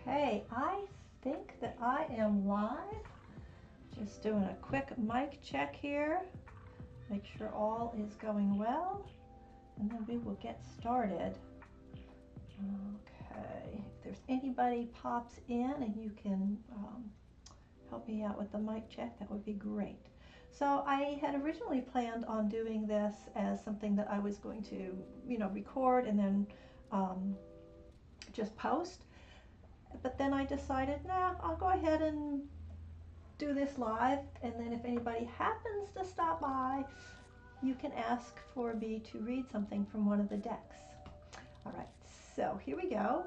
Okay, I think that I am live. Just doing a quick mic check here. Make sure all is going well, and then we will get started. Okay, if there's anybody pops in and you can help me out with the mic check, that would be great. So I had originally planned on doing this as something that I was going to, record and then just post. But then I decided, nah, I'll go ahead and do this live, and then if anybody happens to stop by, you can ask for me to read something from one of the decks. All right, so here we go.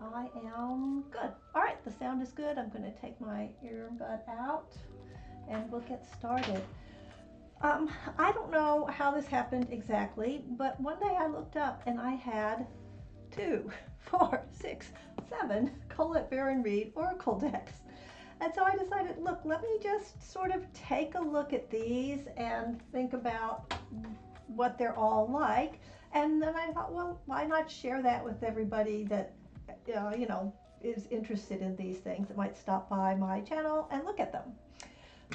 I am good. All right, the sound is good. I'm going to take my earbud out and we'll get started. I don't know how this happened exactly, but one day I looked up and I had 2, 4, 6, 7 Colette Baron-Reid Oracle decks. And so I decided, look, let me just sort of take a look at these and think about what they're all like. And then I thought, well, why not share that with everybody that, is interested in these things, that might stop by my channel and look at them.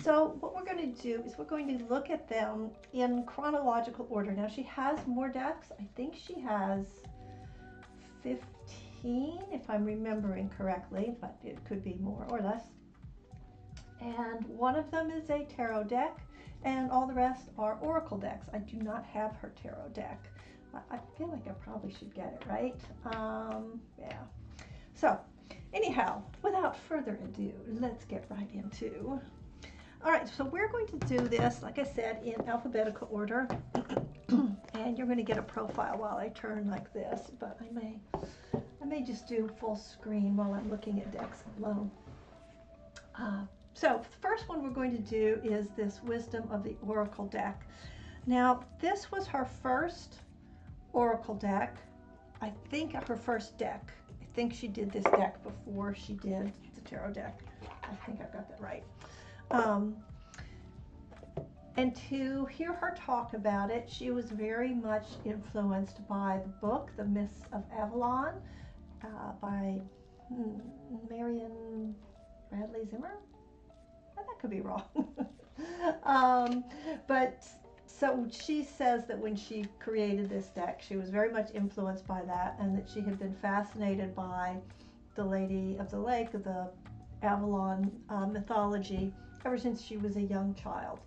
So what we're going to do is we're going to look at them in chronological order. Now she has more decks. I think she has 15, if I'm remembering correctly, but it could be more or less. And one of them is a tarot deck, and all the rest are oracle decks. I do not have her tarot deck. I feel like I probably should get it, right? Yeah. So anyhow, without further ado, let's get right into. All right, so we're going to do this, like I said, in alphabetical order. And you're going to get a profile while I turn like this, but I may just do full screen while I'm looking at decks alone. So the first one we're going to do is this Wisdom of the Oracle deck. Now, this was her first Oracle deck. I think her first deck. I think she did this deck before she did the tarot deck. I think I've got that right. And to hear her talk about it, she was very much influenced by the book, The Mists of Avalon, by Marion Bradley Zimmer? That could be wrong. But so she says that when she created this deck, she was very much influenced by that, and that she had been fascinated by the Lady of the Lake, of the Avalon mythology, ever since she was a young child.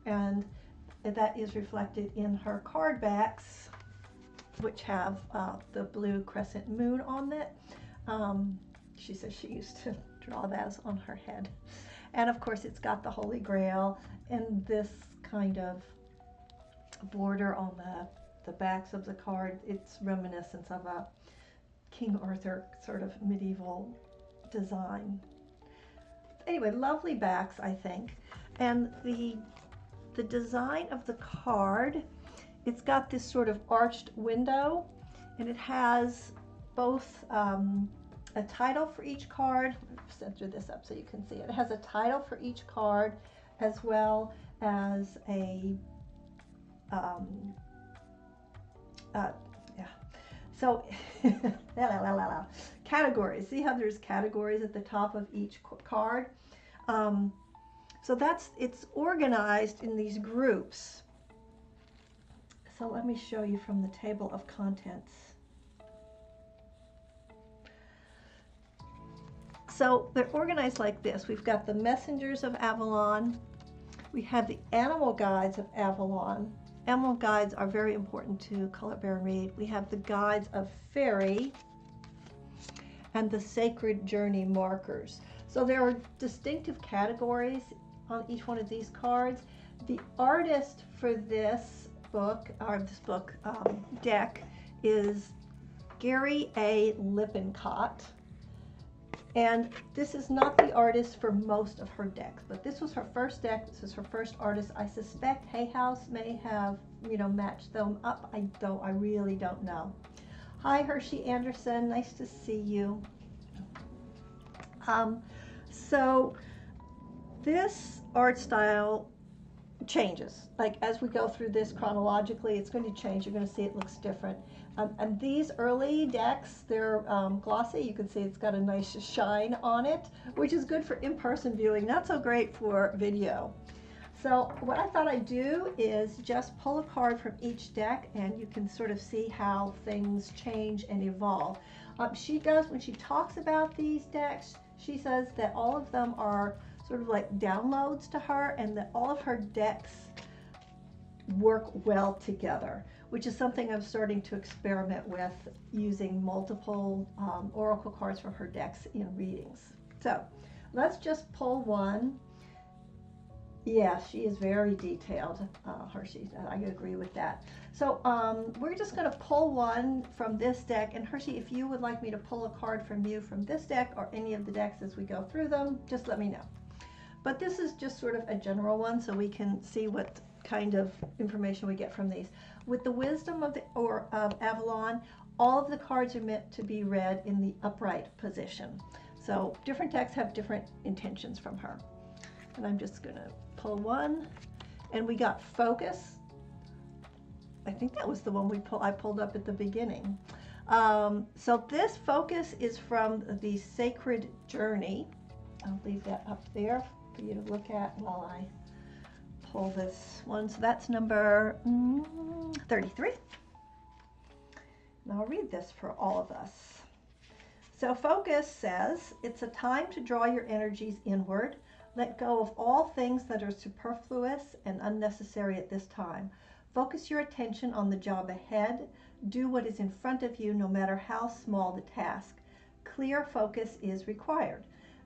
And that is reflected in her card backs, which have the blue crescent moon on it. She says she used to draw that on her head. And of course it's got the Holy Grail and this kind of border on the backs of the card. It's reminiscent of a King Arthur sort of medieval design. Anyway, lovely backs, I think. And the design of the card, it's got this sort of arched window, and it has both a title for each card. Center this up so you can see it. It has a title for each card, as well as a so categories. See how there's categories at the top of each card? So it's organized in these groups. So let me show you from the table of contents. So they're organized like this. We've got the Messengers of Avalon. We have the Animal Guides of Avalon. Animal Guides are very important to Colette Baron-Reid. We have the Guides of Fairy and the Sacred Journey Markers. So there are distinctive categories on each one of these cards. The artist for this book, deck, is Gary A. Lippincott. And this is not the artist for most of her decks, but this was her first deck. This is her first artist. I suspect Hay House may have, matched them up. I really don't know. Hi, Hershey Anderson. Nice to see you. So this art style changes. Like as we go through this chronologically, it's going to change. You're going to see it looks different. And these early decks, they're glossy. You can see it's got a nice shine on it, which is good for in-person viewing, not so great for video. So what I thought I'd do is just pull a card from each deck, and you can sort of see how things change and evolve. She does, when she talks about these decks, she says that all of them are sort of like downloads to her, and that all of her decks work well together, which is something I'm starting to experiment with, using multiple oracle cards from her decks in readings. So let's just pull one. Yeah, she is very detailed, Hershey. I agree with that. So we're just going to pull one from this deck. And Hershey, if you would like me to pull a card from you from this deck or any of the decks as we go through them, just let me know. But this is just sort of a general one, so we can see what kind of information we get from these. With the wisdom of Avalon, all of the cards are meant to be read in the upright position. So different decks have different intentions from her. And I'm just going to pull one, and we got focus. I think that was the one I pulled up at the beginning. So this focus is from the Sacred Journey. I'll leave that up there for you to look at while I pull this one. So that's number 33. And I'll read this for all of us. So focus says, it's a time to draw your energies inward. Let go of all things that are superfluous and unnecessary at this time. Focus your attention on the job ahead. Do what is in front of you, no matter how small the task. Clear focus is required.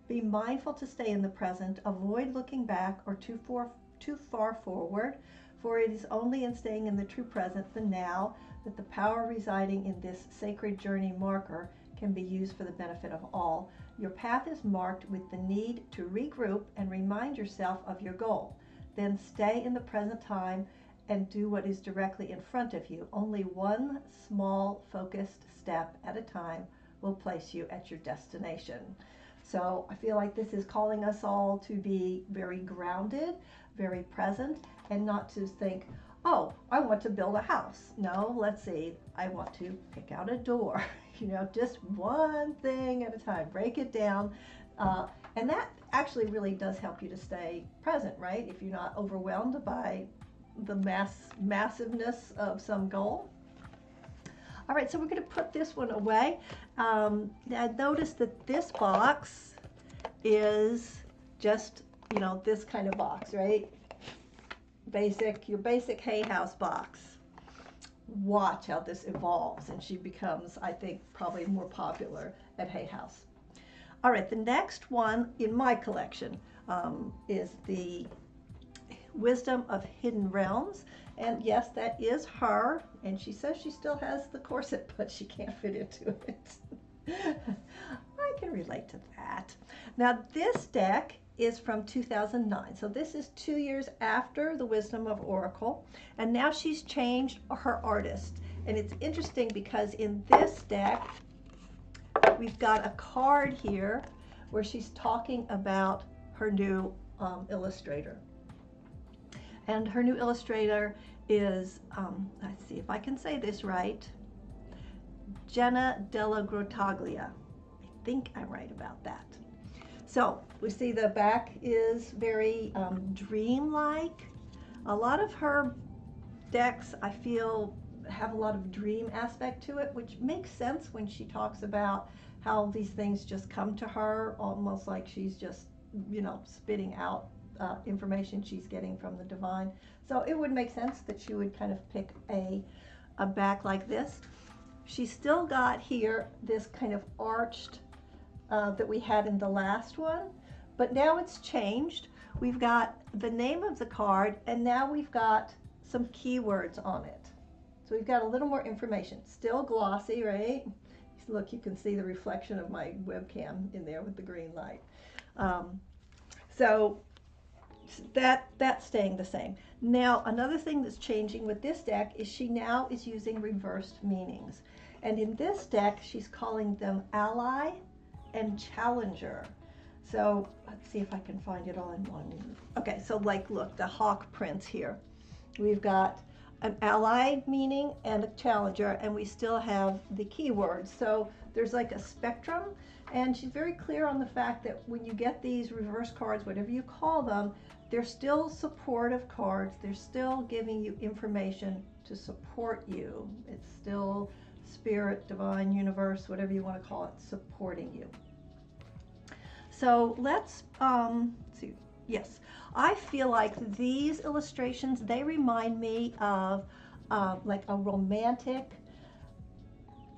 Be mindful to stay in the present. Avoid looking back or too far forward, for it is only in staying in the true present, the now, that the power residing in this sacred journey marker can be used for the benefit of all. Your path is marked with the need to regroup and remind yourself of your goal. Then stay in the present time and do what is directly in front of you. Only one small focused step at a time will place you at your destination. So I feel like this is calling us all to be very grounded, very present, and not to think, oh, I want to build a house. No, let's see, I want to pick out a door. You know, just one thing at a time, break it down. And that actually really does help you to stay present, right? If you're not overwhelmed by the massiveness of some goal. All right, so we're going to put this one away. Now notice that this box is just, you know, this kind of box, right? Your basic Hay House box. Watch how this evolves, and she becomes, I think, probably more popular at Hay House. All right, the next one in my collection is the Wisdom of Hidden Realms. And yes, that is her, and she says she still has the corset, but she can't fit into it. I can relate to that. Now, this deck is from 2009, so this is 2 years after the Wisdom of Oracle, and now she's changed her artist. And it's interesting because in this deck we've got a card here where she's talking about her new illustrator, and her new illustrator is let's see if I can say this right, Jenna Della Grottaglia. I think I'm right about that. So we see the back is very dream-like. A lot of her decks, I feel, have a lot of dream aspect to it, which makes sense when she talks about how these things just come to her, almost like she's just, you know, spitting out information she's getting from the divine. So it would make sense that she would kind of pick a back like this. She's still got here this kind of arched that we had in the last one, but now it's changed. We've got the name of the card, and now we've got some keywords on it. So we've got a little more information. Still glossy, right? Look, you can see the reflection of my webcam in there with the green light. So that's staying the same. Now, another thing that's changing with this deck is she now is using reversed meanings. And in this deck, she's calling them ally and challenger. So let's see if I can find it all in one. Okay, so like, look, the hawk prints here. We've got an ally meaning and a challenger, and we still have the keywords. So there's like a spectrum, and she's very clear on the fact that when you get these reverse cards, whatever you call them, they're still supportive cards. They're still giving you information to support you. It's still spirit, divine, universe, whatever you want to call it, supporting you. So let's see. Yes, I feel like these illustrations, they remind me of like a romantic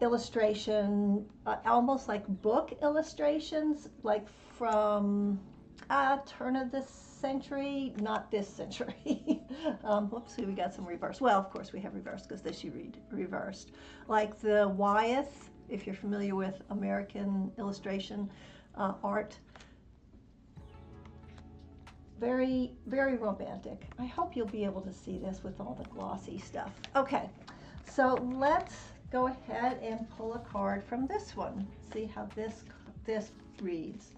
illustration, almost like book illustrations, like from turn of this century, not this century. Whoops, we got some reverse. Well, of course we have reversed because this you read reversed. Like the Wyeth, if you're familiar with American illustration art. Very, very romantic. I hope you'll be able to see this with all the glossy stuff. Okay, so let's go ahead and pull a card from this one. See how this reads.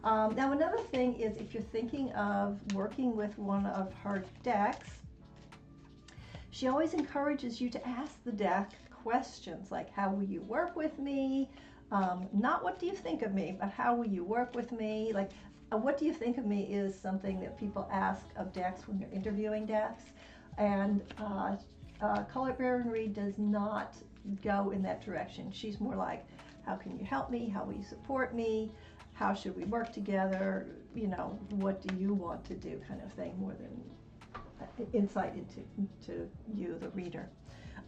Now another thing is, if you're thinking of working with one of her decks, she always encourages you to ask the deck questions like, how will you work with me? Not what do you think of me, but how will you work with me? Like, what do you think of me is something that people ask of decks when they're interviewing decks. And Colette Baron-Reid does not go in that direction. She's more like, how can you help me? How will you support me? How should we work together? You know, what do you want to do, kind of thing, more than insight into you, the reader.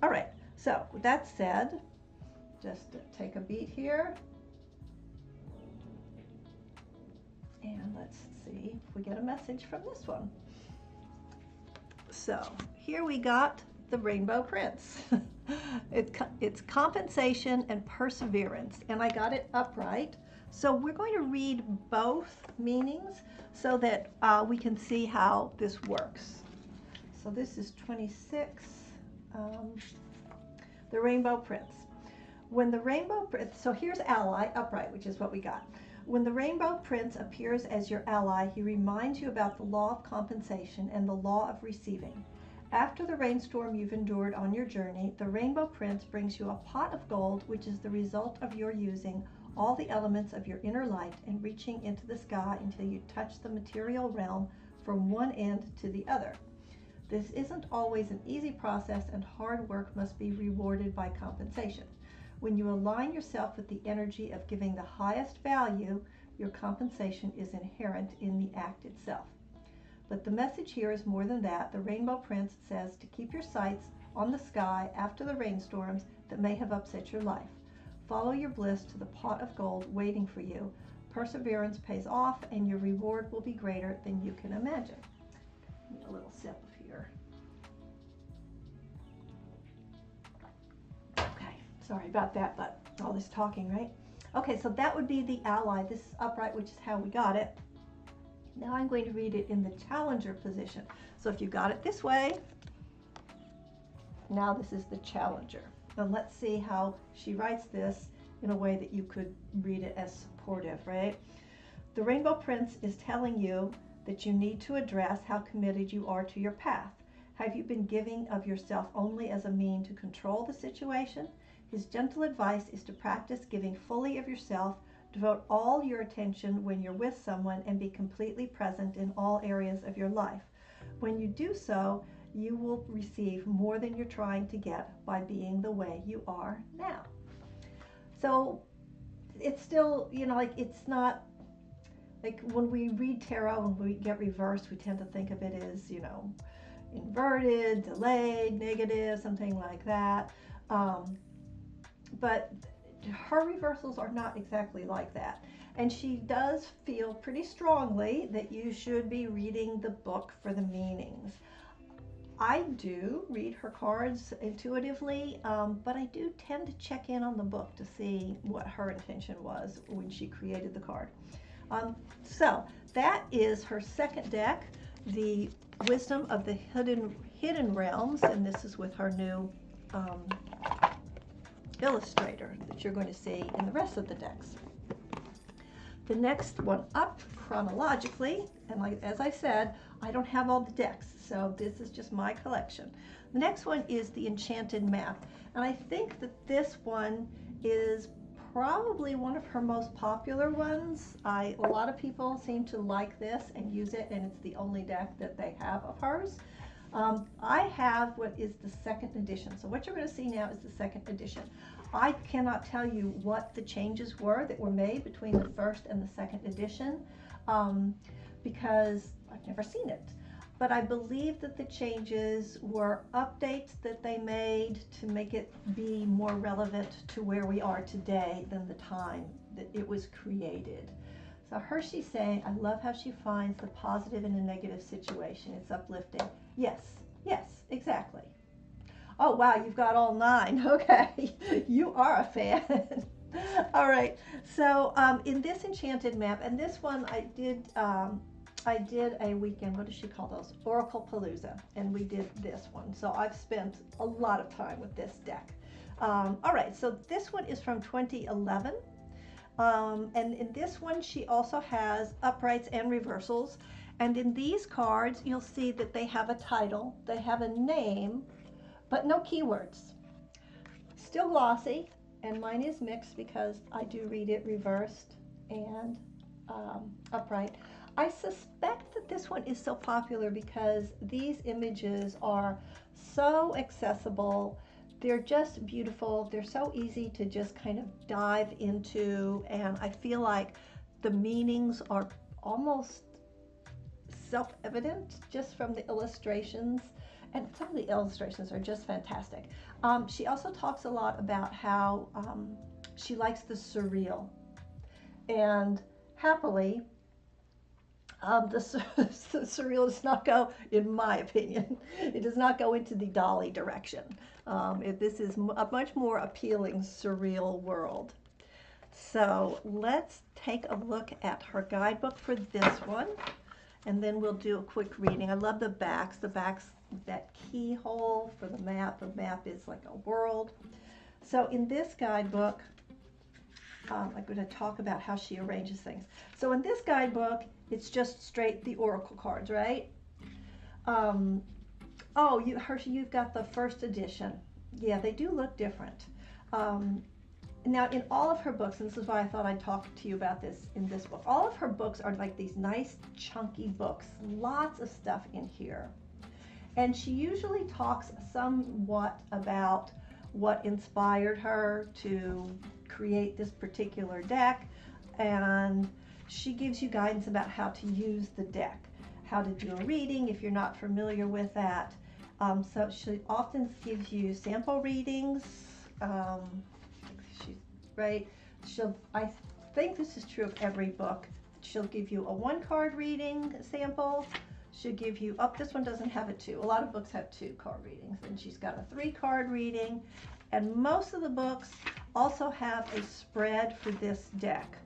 All right, so with that said, just take a beat here. And let's see if we get a message from this one. So here we got the Rainbow Prince. It's compensation and perseverance, and I got it upright. So we're going to read both meanings so that we can see how this works. So this is 26, the Rainbow Prince. When the Rainbow Prince, so here's ally, upright, which is what we got. When the Rainbow Prince appears as your ally, he reminds you about the law of compensation and the law of receiving. After the rainstorm you've endured on your journey, the Rainbow Prince brings you a pot of gold, which is the result of your using all the elements of your inner light and reaching into the sky until you touch the material realm from one end to the other. This isn't always an easy process, and hard work must be rewarded by compensation. When you align yourself with the energy of giving the highest value, your compensation is inherent in the act itself. But the message here is more than that. The Rainbow Prince says to keep your sights on the sky after the rainstorms that may have upset your life. Follow your bliss to the pot of gold waiting for you. Perseverance pays off, and your reward will be greater than you can imagine. A little sip of here. Okay, sorry about that, but all this talking, right? Okay, so that would be the ally. This is upright, which is how we got it. Now I'm going to read it in the challenger position. So if you got it this way, now this is the challenger. And let's see how she writes this in a way that you could read it as supportive, right? The Rainbow Prince is telling you that you need to address how committed you are to your path. Have you been giving of yourself only as a mean to control the situation? His gentle advice is to practice giving fully of yourself, devote all your attention when you're with someone, and be completely present in all areas of your life. When you do so, you will receive more than you're trying to get by being the way you are now. So it's still, you know, like, it's not like when we read tarot, when we get reversed, we tend to think of it as, you know, inverted, delayed, negative, something like that. But her reversals are not exactly like that. And she does feel pretty strongly that you should be reading the book for the meanings. I do read her cards intuitively, but I do tend to check in on the book to see what her intention was when she created the card. So that is her second deck, the Wisdom of the Hidden Realms, and this is with her new illustrator that you're going to see in the rest of the decks. The next one up chronologically, and like as I said, I don't have all the decks, so this is just my collection. The next one is the Enchanted map, and I think that this one is probably one of her most popular ones. A lot of people seem to like this and use it, and it's the only deck that they have of hers. I have what is the second edition. So what you're going to see now is the second edition. I cannot tell you what the changes were that were made between the first and the second edition because I've never seen it. But I believe that the changes were updates that they made to make it be more relevant to where we are today than the time that it was created. So Hershey's saying, I love how she finds the positive in a negative situation. It's uplifting. Yes, yes, exactly. Oh, wow, you've got all 9. Okay, you are a fan. All right, so in this Enchanted map, and this one I did a weekend, what does she call those? Oracle Palooza, and we did this one. So I've spent a lot of time with this deck. All right, so this one is from 2011. And in this one, she also has uprights and reversals. And in these cards, you'll see that they have a title, they have a name, but no keywords. Still glossy, and mine is mixed because I do read it reversed and upright. I suspect that this one is so popular because these images are so accessible. They're just beautiful. They're so easy to just kind of dive into, and I feel like the meanings are almost self-evident just from the illustrations, and some of the illustrations are just fantastic. She also talks a lot about how she likes the surreal, and happily, the surreal does not go, in my opinion, it does not go into the dolly direction. This is a much more appealing surreal world. So let's take a look at her guidebook for this one, and then we'll do a quick reading. I love the backs, that keyhole for the map. The map is like a world. So in this guidebook, I'm going to talk about how she arranges things. So in this guidebook, it's just straight the oracle cards, right? Oh, Hershey, you've got the first edition. Yeah, they do look different. Now, in all of her books, and this is why I thought I'd talk to you about this in this book, all of her books are like these nice, chunky books, lots of stuff in here. And she usually talks somewhat about what inspired her to create this particular deck, and she gives you guidance about how to use the deck, how to do a reading if you're not familiar with that. So she often gives you sample readings. I think this is true of every book. She'll give you a 1-card reading sample. She'll give you, this one doesn't have a 2. A lot of books have 2-card readings. And she's got a 3-card reading. And most of the books also have a spread for this deck.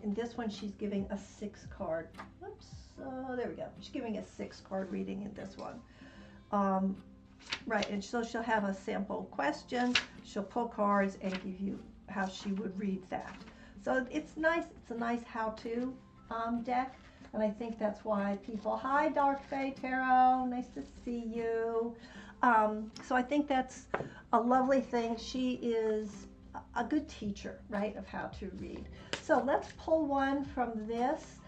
In this one, she's giving a 6-card. Oops, there we go. She's giving a 6-card reading in this one. Right, and so she'll have a sample question. She'll pull cards and give you how she would read that. So it's nice. It's a nice how-to deck, and I think that's why people. Hi, Dark Fae Tarot. Nice to see you. So I think that's a lovely thing. She is a good teacher, right, of how to read. So let's pull one from this.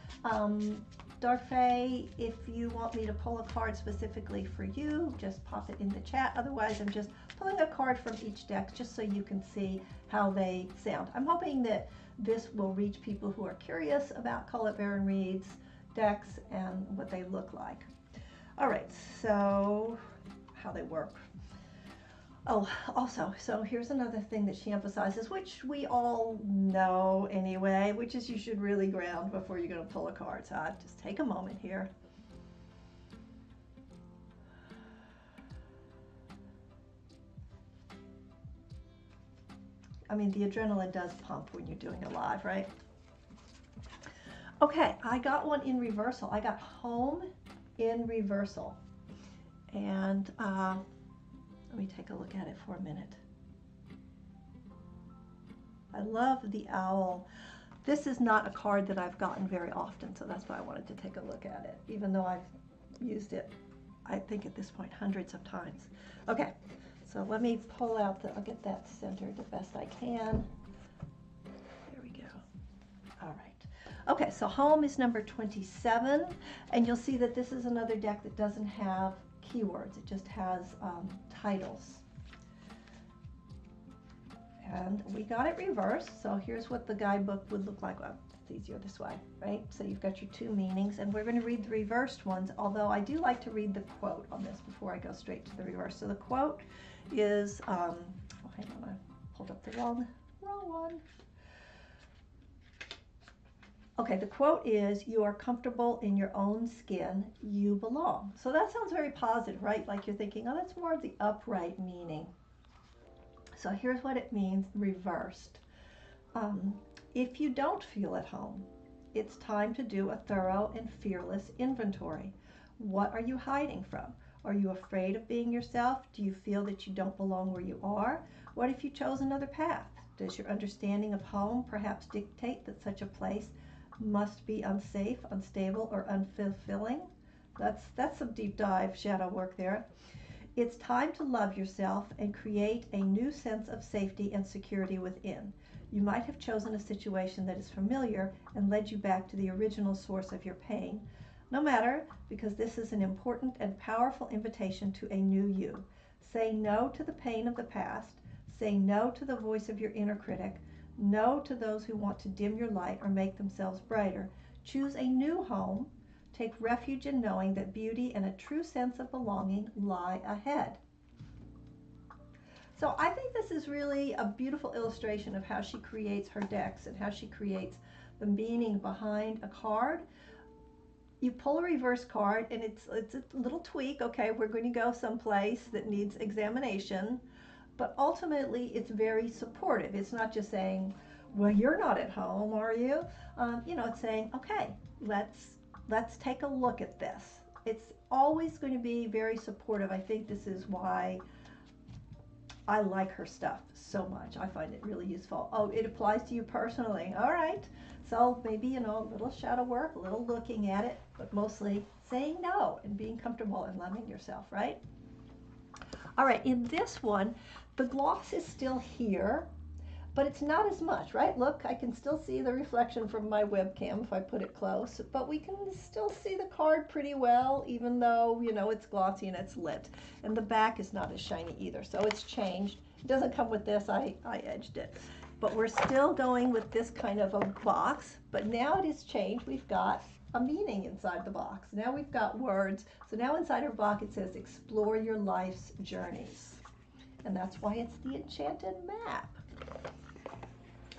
Dark Fae, if you want me to pull a card specifically for you, just pop it in the chat. Otherwise, I'm just pulling a card from each deck just so you can see how they sound. I'm hoping that this will reach people who are curious about Colette Baron-Reid's decks and what they look like. All right, so how they work. Oh, also, so here's another thing that she emphasizes, which we all know anyway, which is you should really ground before you're going to pull a card. So I'll just take a moment here. I mean, the adrenaline does pump when you're doing it live, right? Okay, I got one in reversal. I got Home in reversal. And let me take a look at it for a minute. I love the owl. This is not a card that I've gotten very often, so that's why I wanted to take a look at it, even though I've used it, I think at this point, hundreds of times. Okay, so let me pull out I'll get that centered the best I can. There we go. All right. Okay, so home is number 27, and you'll see that this is another deck that doesn't have keywords. It just has titles. And we got it reversed, so here's what the guidebook would look like. Well, it's easier this way, right? So you've got your two meanings, and we're going to read the reversed ones, although I do like to read the quote on this before I go straight to the reverse. So the quote is, oh, hang on, I pulled up the wrong one. Okay, the quote is, "You are comfortable in your own skin, you belong." So that sounds very positive, right? Like you're thinking, oh, that's more of the upright meaning. So here's what it means reversed. If you don't feel at home, it's time to do a thorough and fearless inventory. What are you hiding from? Are you afraid of being yourself? Do you feel that you don't belong where you are? What if you chose another path? Does your understanding of home perhaps dictate that such a place must be unsafe, unstable, or unfulfilling? That's some deep dive shadow work there. It's time to love yourself and create a new sense of safety and security within. You might have chosen a situation that is familiar and led you back to the original source of your pain. No matter, because this is an important and powerful invitation to a new you. Say no to the pain of the past. Say no to the voice of your inner critic. No to those who want to dim your light or make themselves brighter. Choose a new home. Take refuge in knowing that beauty and a true sense of belonging lie ahead. So I think this is really a beautiful illustration of how she creates her decks and how she creates the meaning behind a card. You pull a reverse card and it's a little tweak. Okay, we're going to go someplace that needs examination, but ultimately it's very supportive. It's not just saying, well, you're not at home, are you? It's saying, okay, let's take a look at this. It's always going to be very supportive. I think this is why I like her stuff so much. I find it really useful. Oh, it applies to you personally. All right. So maybe, a little shadow work, a little looking at it, but mostly saying no and being comfortable and loving yourself, right? All right, in this one, the gloss is still here, but it's not as much, right? Look, I can still see the reflection from my webcam if I put it close, but we can still see the card pretty well, even though, it's glossy and it's lit. And the back is not as shiny either, so it's changed. It doesn't come with this, I edged it. But we're still going with this kind of a box, but now it is changed. We've got a meaning inside the box. Now we've got words. So now inside our box it says, explore your life's journeys. And that's why it's the Enchanted map.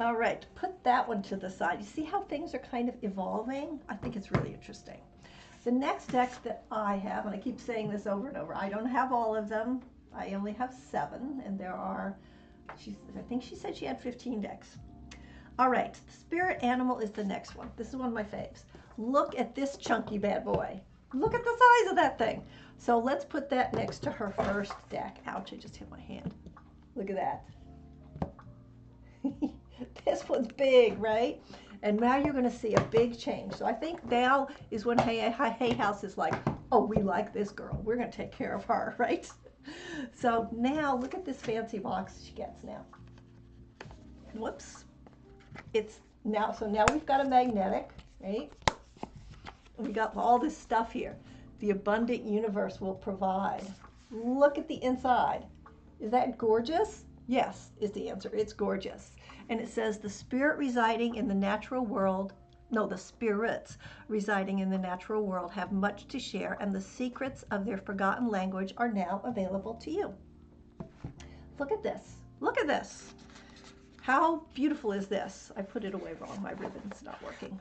All right, put that one to the side. You see how things are kind of evolving? I think it's really interesting. The next deck that I have, and I keep saying this over and over, I don't have all of them. I only have 7, and there are, I think she said she had 15 decks. All right, spirit animal is the next one. This is one of my faves. Look at this chunky bad boy. Look at the size of that thing. So let's put that next to her first deck. Ouch, I just hit my hand. Look at that. This one's big, right? And now you're going to see a big change. So I think now is when Hay House is like, oh, we like this girl. We're going to take care of her, right? So now look at this fancy box she gets now. Whoops. So now we've got a magnetic, right? We got all this stuff here. The abundant universe will provide. Look at the inside. Is that gorgeous? Yes, is the answer. It's gorgeous. And it says the spirit residing in the natural world, the spirits residing in the natural world have much to share, and the secrets of their forgotten language are now available to you. Look at this. Look at this. How beautiful is this? I put it away wrong. My ribbon's not working.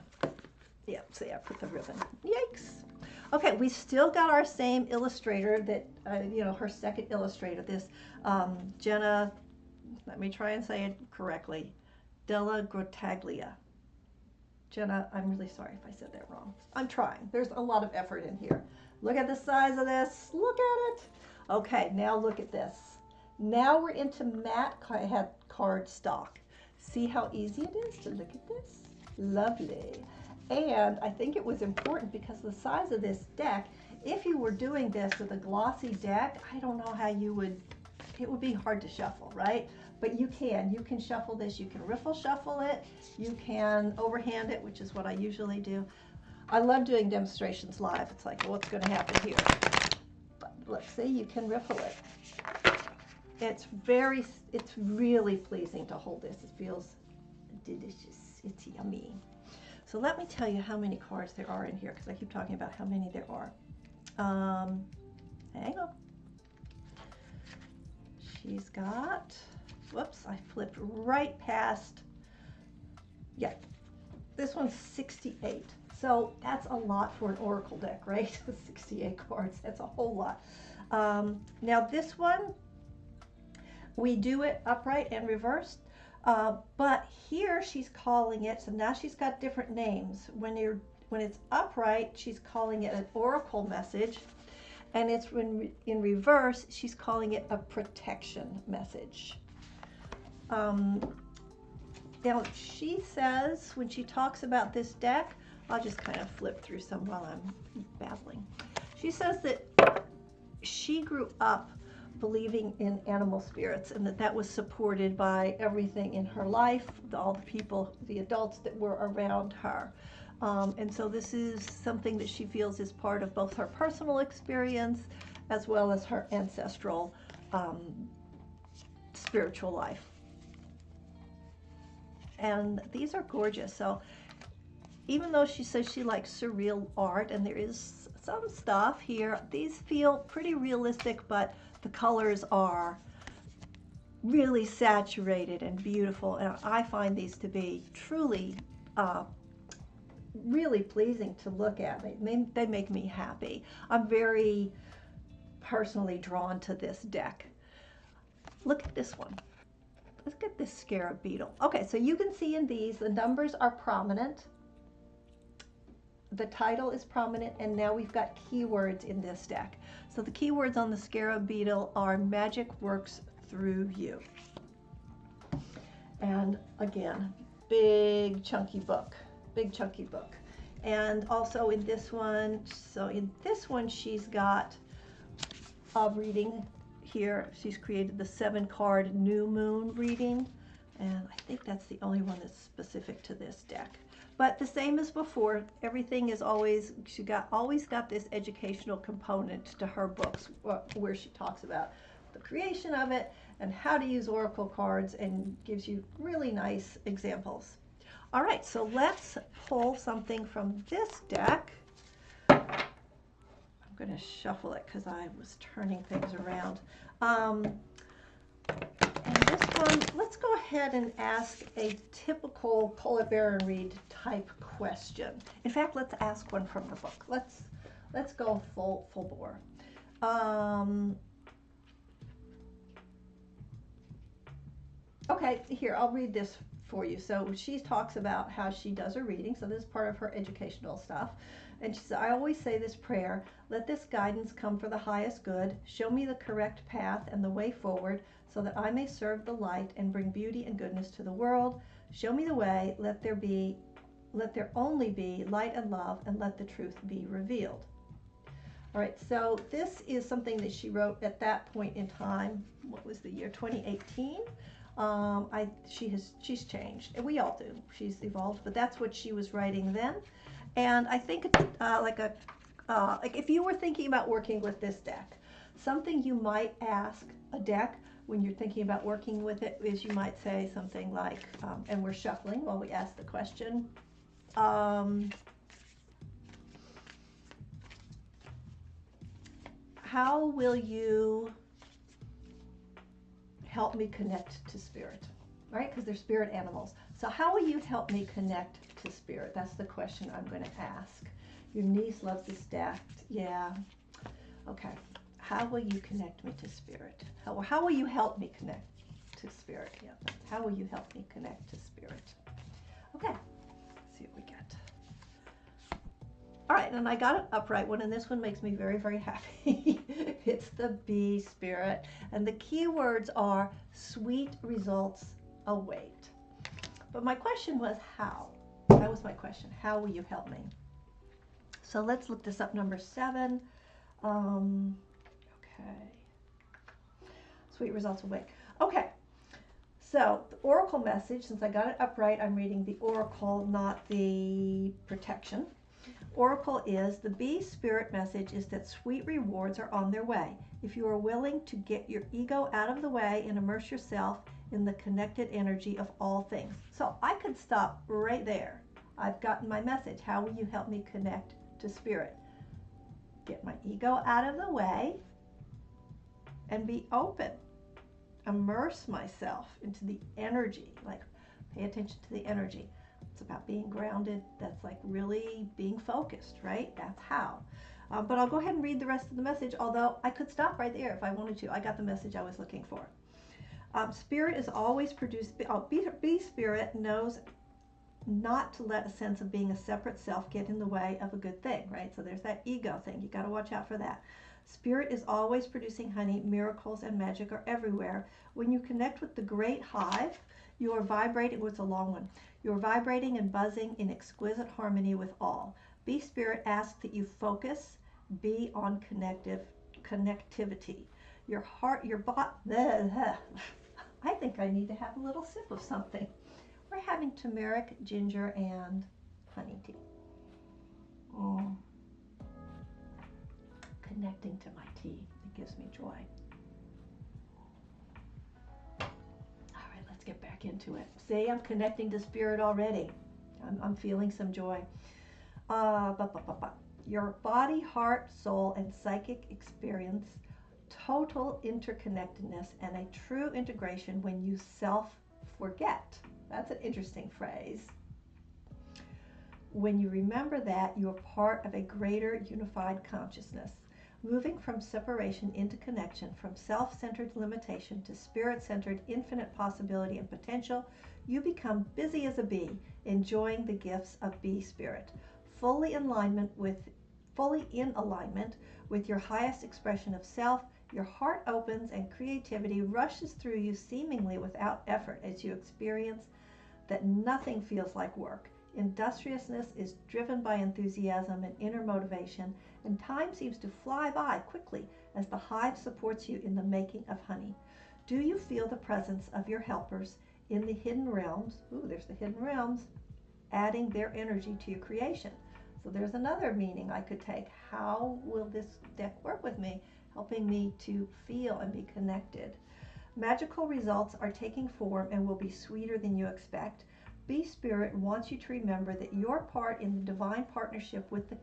Yeah, see, I put the ribbon. Yikes. Okay, we still got our same illustrator that, her second illustrator, this Jenna, let me try and say it correctly, Della Grottaglia. Jenna, I'm really sorry if I said that wrong. I'm trying. There's a lot of effort in here. Look at the size of this. Look at it. Okay, now look at this. Now we're into matte card stock. See how easy it is to look at this? Lovely. And I think it was important because the size of this deck, if you were doing this with a glossy deck, I don't know how you would, it would be hard to shuffle, right? But you can shuffle this, you can riffle shuffle it, you can overhand it, which is what I usually do. I love doing demonstrations live. It's like, well, what's going to happen here? But let's see, you can riffle it. It's really pleasing to hold this. It feels delicious. It's yummy. So let me tell you how many cards there are in here, because I keep talking about how many there are. Hang on. She's got, whoops, I flipped right past, yeah, this one's 68. So that's a lot for an oracle deck, right? 68 cards, that's a whole lot. Now this one, we do it upright and reversed, but here she's calling it, so now she's got different names. When it's upright, she's calling it an oracle message, and it's in reverse, she's calling it a protection message. Now she says, when she talks about this deck, I'll just kind of flip through some while I'm babbling. She says that she grew up believing in animal spirits, and that was supported by everything in her life, all the people, the adults that were around her. And so this is something that she feels is part of both her personal experience as well as her ancestral spiritual life. And these are gorgeous. So even though she says she likes surreal art, and there is some stuff here, these feel pretty realistic, but the colors are really saturated and beautiful, and I find these to be truly really pleasing to look at. They make me happy. I'm very personally drawn to this deck. Look at this one. Let's get this scarab beetle. Okay, so you can see in these, the numbers are prominent. The title is prominent, and now we've got keywords in this deck. So the keywords on the scarab beetle are magic works through you. And again, big chunky book. And also in this one, so in this one she's got a reading here. She's created the 7-card new moon reading, and I think that's the only one that's specific to this deck. But the same as before, everything is always, always got this educational component to her books, where she talks about the creation of it and how to use oracle cards, and gives you really nice examples. All right, so let's pull something from this deck. I'm going to shuffle it because I was turning things around. And this one, let's go ahead and ask a typical Colette Baron-Reid type question. In fact, let's ask one from the book. Let's go full bore. Okay, here, I'll read this for you. So she talks about how she does her reading. So this is part of her educational stuff. And she says, I always say this prayer: let this guidance come for the highest good. Show me the correct path and the way forward, so that I may serve the light and bring beauty and goodness to the world. Show me the way. Let there only be light and love, and let the truth be revealed. All right, so this is something that she wrote at that point in time. What was the year? 2018. She's changed, and we all do. She's evolved, but that's what she was writing then. And I think it's like if you were thinking about working with this deck, something you might ask a deck when you're thinking about working with it is, you might say something like, and we're shuffling while we ask the question, how will you help me connect to spirit? Right? Because they're spirit animals. So how will you help me connect to spirit? That's the question I'm going to ask. Your niece loves this deck. Yeah. Okay. How will you connect me to spirit? How will you help me connect to spirit? Yeah. How will you help me connect to spirit? Okay. Let's see what we get. All right, and I got an upright one, and this one makes me very, very happy. It's the bee spirit, and the key words are sweet results await. But my question was how? That was my question. How will you help me? So let's look this up. Number 7. Okay. Sweet results awake. Okay. So the oracle message, since I got it upright, I'm reading the oracle, not the protection. Oracle is, the bee spirit message is that sweet rewards are on their way. If you are willing to get your ego out of the way and immerse yourself in the connected energy of all things. So I could stop right there. I've gotten my message. How will you help me connect to spirit? Get my ego out of the way and be open. Immerse myself into the energy, like pay attention to the energy. It's about being grounded. That's like really being focused, right? That's how. But I'll go ahead and read the rest of the message, although I could stop right there if I wanted to. I got the message I was looking for. Spirit is always produced, bee spirit knows not to let a sense of being a separate self get in the way of a good thing, right? So there's that ego thing. You got to watch out for that. Spirit is always producing honey. Miracles and magic are everywhere. When you connect with the great hive, you are vibrating, it's a long one. You are vibrating and buzzing in exquisite harmony with all. Bee spirit asks that you focus, be on connectivity. Your heart, your body, I think I need to have a little sip of something. We're having turmeric, ginger, and honey tea. Connecting to my tea, it gives me joy. All right, let's get back into it. See, I'm connecting to spirit already. I'm feeling some joy. Your body, heart, soul, and psychic experience total interconnectedness and a true integration when you self-forget. That's an interesting phrase. When you remember that, you are part of a greater unified consciousness. Moving from separation into connection, from self-centered limitation to spirit-centered infinite possibility and potential, you become busy as a bee, enjoying the gifts of bee spirit. Fully in alignment with your highest expression of self, your heart opens and creativity rushes through you seemingly without effort as you experience that nothing feels like work. Industriousness is driven by enthusiasm and inner motivation, and time seems to fly by quickly as the hive supports you in the making of honey. Do you feel the presence of your helpers in the hidden realms? Ooh, there's the hidden realms, adding their energy to your creation. So there's another meaning I could take. How will this deck work with me, helping me to feel and be connected? Magical results are taking form and will be sweeter than you expect. Bee Spirit wants you to remember that your part in the divine partnership with the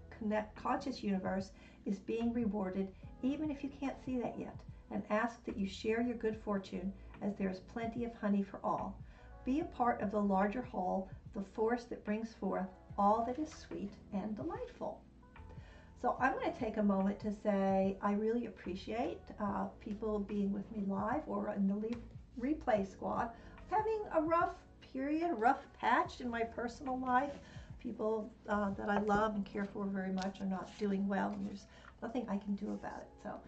conscious universe is being rewarded, even if you can't see that yet, and ask that you share your good fortune as there is plenty of honey for all. Be a part of the larger whole, the force that brings forth all that is sweet and delightful. So I'm going to take a moment to say I really appreciate people being with me live or in the replay squad. Having a rough period, a rough patch in my personal life. People that I love and care for very much are not doing well, and there's nothing I can do about it. So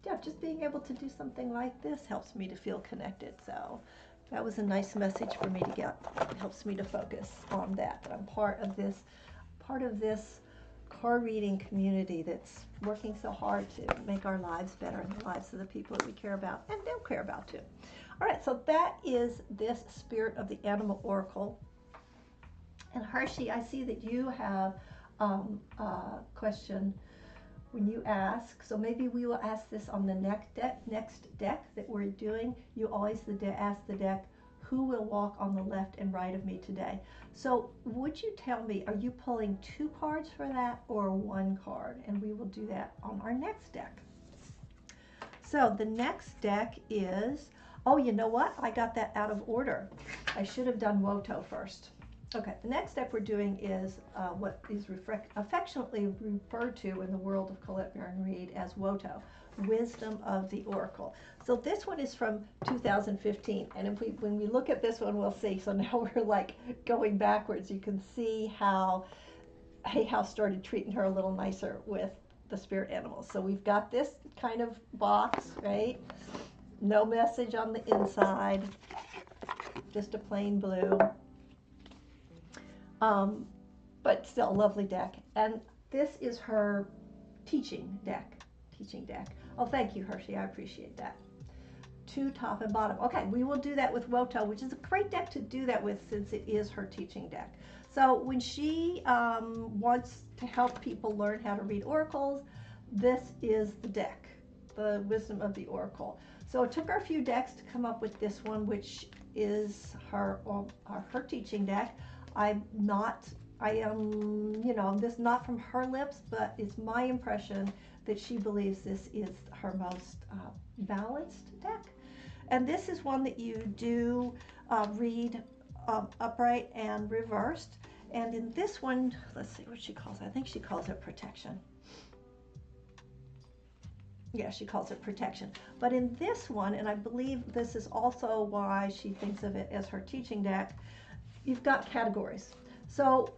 yeah, just being able to do something like this helps me to feel connected. So that was a nice message for me to get. It helps me to focus on that I'm part of this card reading community that's working so hard to make our lives better and the lives of the people that we care about and don't care about too. All right, so that is this Spirit of the Animal Oracle. And Hershey, I see that you have a question when you ask, so maybe we will ask this on the next deck that we're doing. You always ask the deck, who will walk on the left and right of me today? So would you tell me, are you pulling 2 cards for that or 1 card? And we will do that on our next deck. So the next deck is, oh, you know what? I got that out of order. I should have done Woto first. Okay, the next deck we're doing is what is affectionately referred to in the world of Colette Baron-Reid as Woto, Wisdom of the Oracle. So this one is from 2015, and when we look at this one, we'll see. So now we're like going backwards. You can see how Hay House started treating her a little nicer with the spirit animals. So we've got this kind of box, right? No message on the inside, just a plain blue. Um, but still a lovely deck. And this is her teaching deck. Teaching deck. Oh, thank you, Hershey. I appreciate that. 2 top and bottom. Okay, we will do that with Woto, which is a great deck to do that with since it is her teaching deck. So when she wants to help people learn how to read oracles, this is the deck, the Wisdom of the Oracle. So it took her a few decks to come up with this one, which is her teaching deck. I am, you know, this is not from her lips, but it's my impression that she believes this is her most balanced deck. And this is one that you do read upright and reversed. And in this one, let's see what she calls it. I think she calls it protection. Yeah, she calls it protection. But in this one, and I believe this is also why she thinks of it as her teaching deck, you've got categories. So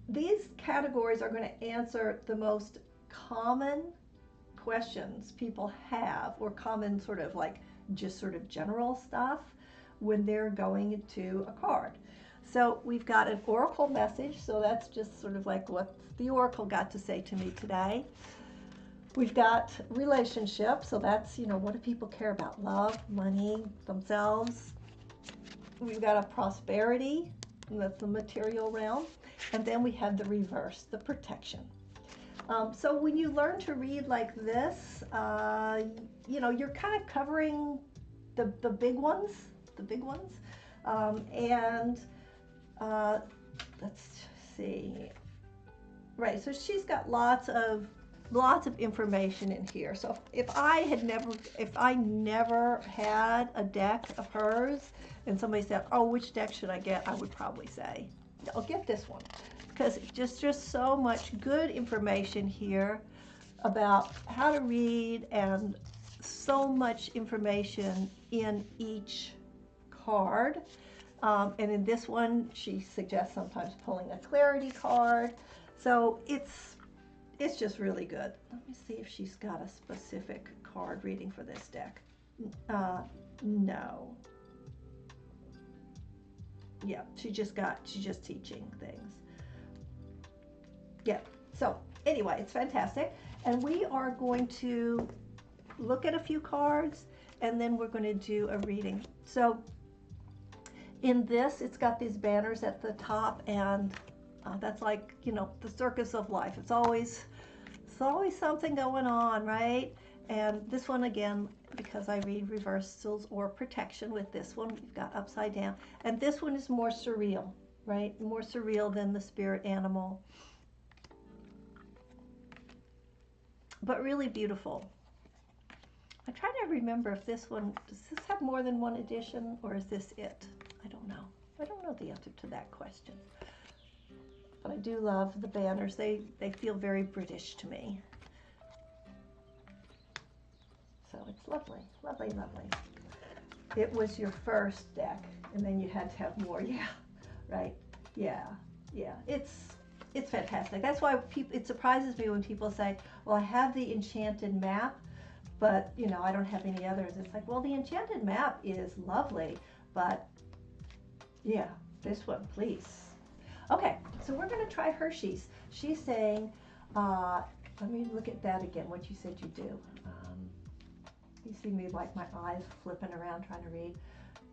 these categories are going to answer the most common questions people have, or common sort of like just sort of general stuff when they're going to a card. So we've got an oracle message, so that's just sort of like what the oracle got to say to me today. We've got relationship, so that's, you know, what do people care about? Love, money, themselves. We've got a prosperity, and that's the material realm. And then we have the reverse, the protection. So when you learn to read like this, you know, you're kind of covering the big ones, and let's see. Right, so she's got lots of information in here. So if I never had a deck of hers, and somebody said, "Oh, which deck should I get?" I would probably say, "I'll get this one," because just so much good information here about how to read, and so much information in each card. And in this one, she suggests sometimes pulling a clarity card. So it's just really good. Let me see if she's got a specific card reading for this deck. No. Yeah, she's just teaching things. Yeah, so anyway, it's fantastic. And we are going to look at a few cards, and then we're going to do a reading. So in this, it's got these banners at the top, and that's like, you know, the circus of life. It's always something going on, right? And this one, again, because I read reversals or protection with this one, we've got upside down. And this one is more surreal, right? More surreal than the spirit animal. But really beautiful. I'm trying to remember if this one, does this have more than one edition, or is this it? I don't know. I don't know the answer to that question. But I do love the banners. They feel very British to me. So it's lovely, lovely, lovely. It was your first deck, and then you had to have more. Yeah, right. Yeah, yeah. It's fantastic. That's why it surprises me when people say, "Well, I have the Enchanted map, but you know, I don't have any others." It's like, well, the Enchanted map is lovely, but yeah, this one, please. Okay, so we're going to try Hershey's. She's saying, let me look at that again, what you said you do. You see me like my eyes flipping around trying to read.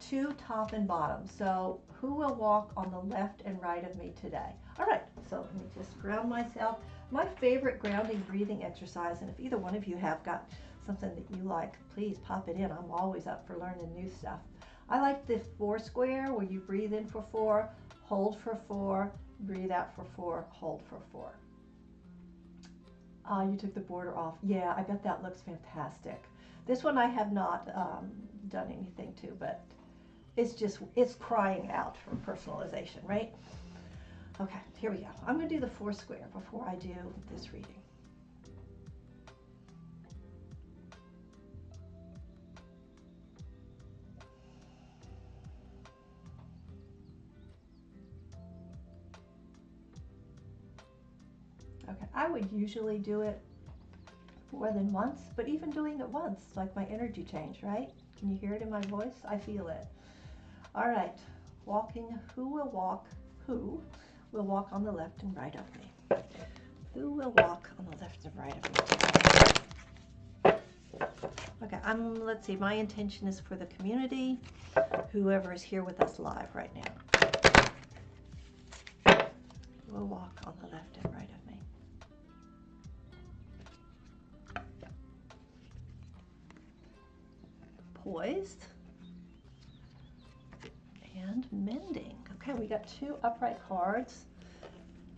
2 top and bottom. So who will walk on the left and right of me today? All right, so let me just ground myself. My favorite grounding breathing exercise, and if either one of you have got something that you like, please pop it in. I'm always up for learning new stuff. I like the 4 square where you breathe in for 4, hold for 4, breathe out for 4, hold for 4. You took the border off. Yeah, I bet that looks fantastic. This one I have not done anything to, but it's crying out for personalization, right? Okay, here we go. I'm going to do the 4 square before I do this reading. Okay, I would usually do it more than once, but even doing it once, like my energy change, right? Can you hear it in my voice? I feel it. All right, walking, who will walk, who will walk on the left and right of me? Who will walk on the left and right of me? Okay, let's see, my intention is for the community, whoever is here with us live right now. Will walk on the left and right of me. Poised and mending. Okay, we got 2 upright cards,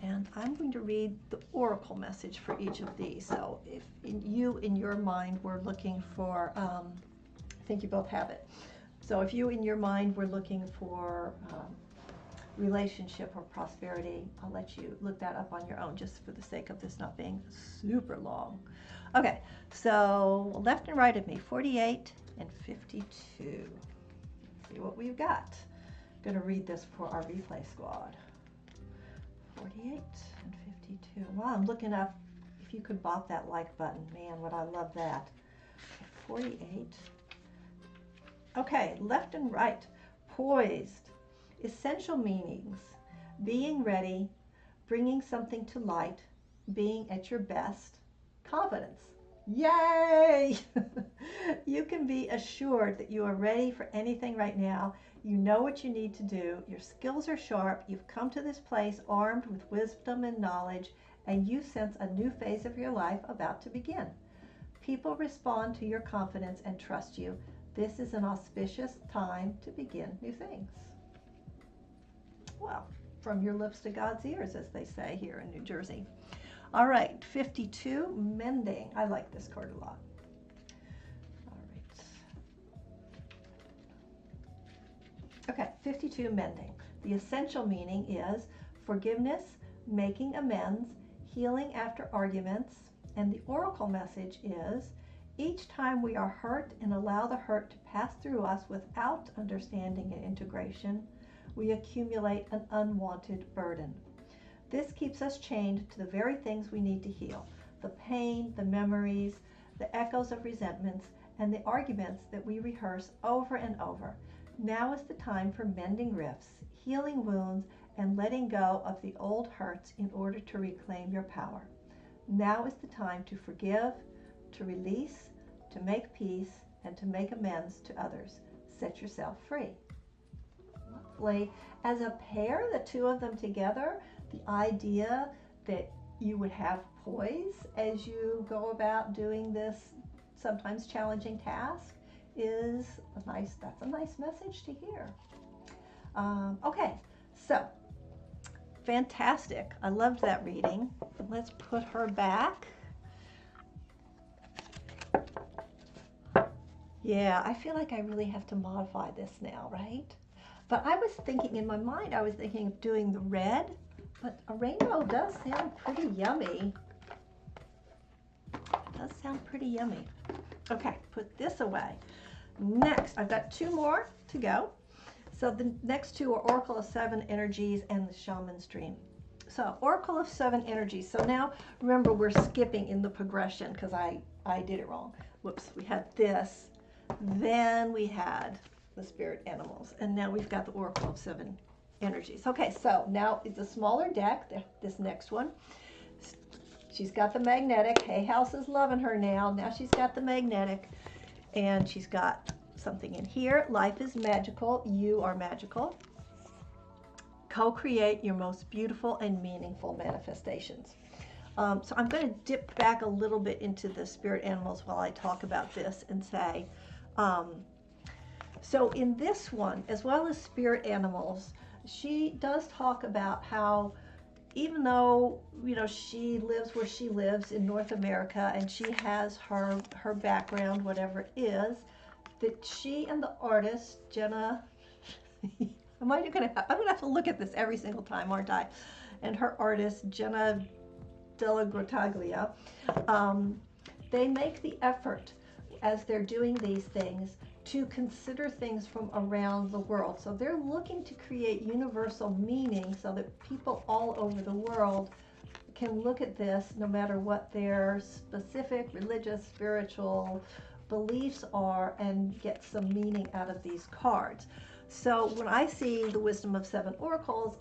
and I'm going to read the oracle message for each of these. So if in your mind were looking for, I think you both have it. So if you in your mind were looking for relationship or prosperity, I'll let you look that up on your own, just for the sake of this not being super long. Okay, so left and right of me, 48 and 52. See what we've got. I'm going to read this for our replay squad. 48 and 52. Well, I'm looking up if you could bot that like button. Man, would I love that. 48. Okay, left and right. Poised. Essential meanings: being ready, bringing something to light, being at your best, confidence. Yay! You can be assured that you are ready for anything right now. You know what you need to do. Your skills are sharp. You've come to this place armed with wisdom and knowledge, and you sense a new phase of your life about to begin. People respond to your confidence and trust you. This is an auspicious time to begin new things. Well, from your lips to God's ears, as they say here in New Jersey. All right, 52, mending. I like this card a lot. All right. Okay, 52, mending. The essential meaning is forgiveness, making amends, healing after arguments, and the oracle message is each time we are hurt and allow the hurt to pass through us without understanding and integration, we accumulate an unwanted burden. This keeps us chained to the very things we need to heal: the pain, the memories, the echoes of resentments, and the arguments that we rehearse over and over. Now is the time for mending rifts, healing wounds, and letting go of the old hurts in order to reclaim your power. Now is the time to forgive, to release, to make peace, and to make amends to others. Set yourself free. Lovely. As a pair, the 2 of them together, the idea that you would have poise as you go about doing this sometimes challenging task is that's a nice message to hear. Okay, so fantastic. I loved that reading. Let's put her back. Yeah, I feel like I really have to modify this now, right? But I was thinking in my mind, I was thinking of doing the red, but a rainbow does sound pretty yummy. It does sound pretty yummy. Okay, put this away. Next, I've got 2 more to go. So the next 2 are Oracle of 7 Energies and the Shaman's Dream. So Oracle of 7 Energies. So now remember, we're skipping in the progression because I did it wrong. Whoops, we had this, then we had the spirit animals, and now we've got the Oracle of 7 Energies. Okay, so now it's a smaller deck, this next one. She's got the magnetic. Hay House is loving her now. Now she's got the magnetic, and she's got something in here. Life is magical. You are magical. Co-create your most beautiful and meaningful manifestations. So I'm going to dip back a little bit into the spirit animals while I talk about this and say, so in this one, as well as spirit animals, she does talk about how even though, you know, she lives where she lives in North America and she has her background, whatever it is, that she and the artist, Jenna, I'm gonna have to look at this every single time, aren't I? And her artist, Jenna Della Grottaglia, they make the effort as they're doing these things to consider things from around the world. So they're looking to create universal meaning so that people all over the world can look at this no matter what their specific religious, spiritual beliefs are and get some meaning out of these cards. So when I see the Wisdom of 7 Oracles,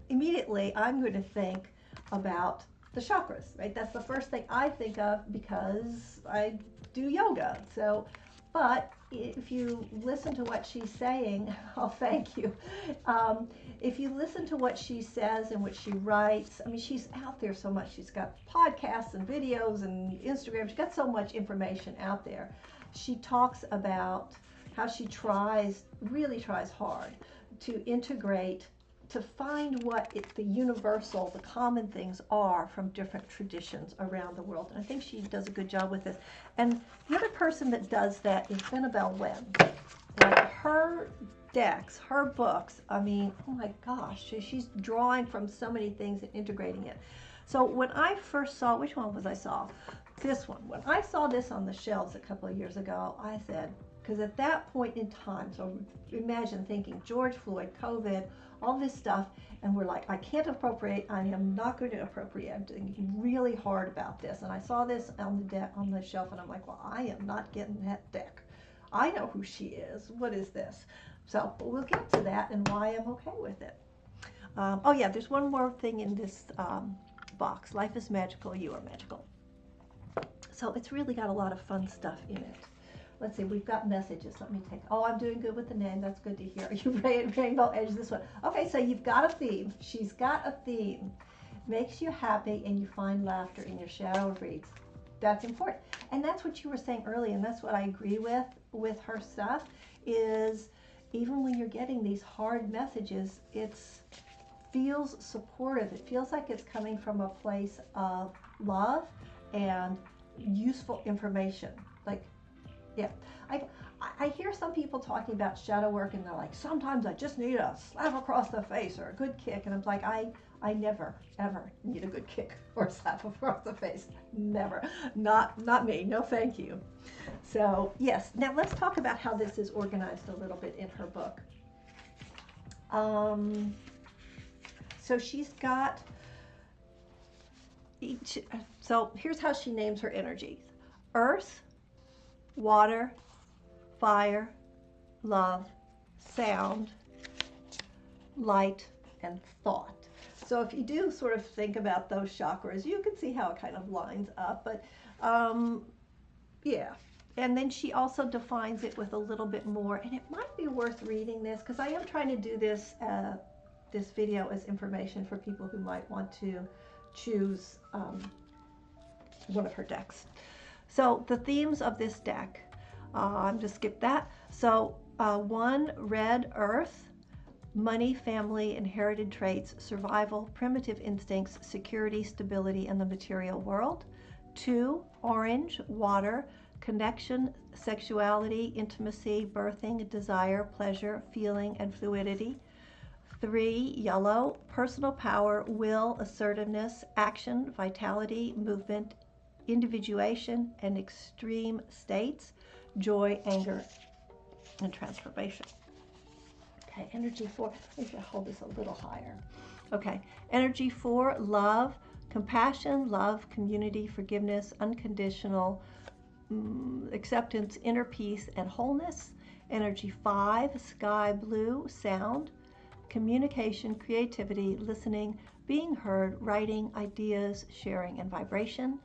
immediately I'm going to think about the chakras, right? That's the first thing I think of because I do yoga. So, but if you listen to what she's saying, oh, thank you. If you listen to what she says and what she writes, I mean, she's out there so much. She's got podcasts and videos and Instagram. She's got so much information out there. She talks about how she really tries hard to integrate, to find what the universal, the common things are from different traditions around the world. And I think she does a good job with this. And the other person that does that is Annabelle Wen. Like her decks, her books, I mean, oh my gosh, she's drawing from so many things and integrating it. So when I first saw, which one was I saw? This one. When I saw this on the shelves a couple of years ago, I said, because at that point in time, so imagine thinking George Floyd, COVID, all this stuff, and we're like, I can't appropriate, I am not going to appropriate, I'm thinking really hard about this. And I saw this on the shelf, and I'm like, well, I am not getting that deck. I know who she is. What is this? So we'll get to that and why I'm okay with it. Oh yeah, there's one more thing in this box. Life is magical, you are magical. So it's really got a lot of fun stuff in it. Let's see, we've got messages. Let me take, oh, I'm doing good with the name. That's good to hear. You Rainbow Edge, this one. Okay, so you've got a theme. She's got a theme. Makes you happy and you find laughter in your shadow reads. That's important. And that's what you were saying earlier, and that's what I agree with her stuff, is even when you're getting these hard messages, it feels supportive. It feels like it's coming from a place of love and useful information. Like, yeah, I hear some people talking about shadow work and they're like, sometimes I just need a slap across the face or a good kick. And I'm like, I never, ever need a good kick or a slap across the face. Never. Not me. No, thank you. So, yes. Now let's talk about how this is organized a little bit in her book. So she's got each, so here's how she names her energies. Earth, water, fire, love, sound, light, and thought. So if you do sort of think about those chakras, you can see how it kind of lines up. But yeah. And then she also defines it with a little bit more. And it might be worth reading this because I am trying to do this this video as information for people who might want to choose one of her decks. So the themes of this deck, I'm just skip that. So 1, red, earth, money, family, inherited traits, survival, primitive instincts, security, stability, and the material world. 2, orange, water, connection, sexuality, intimacy, birthing, desire, pleasure, feeling, and fluidity. 3, yellow, personal power, will, assertiveness, action, vitality, movement, individuation, and extreme states, joy, anger, and transformation. Okay, energy 4, I should hold this a little higher. Okay, energy 4, love, compassion, love, community, forgiveness, unconditional acceptance, inner peace, and wholeness. Energy 5, sky blue, sound, communication, creativity, listening, being heard, writing, ideas, sharing, and vibration.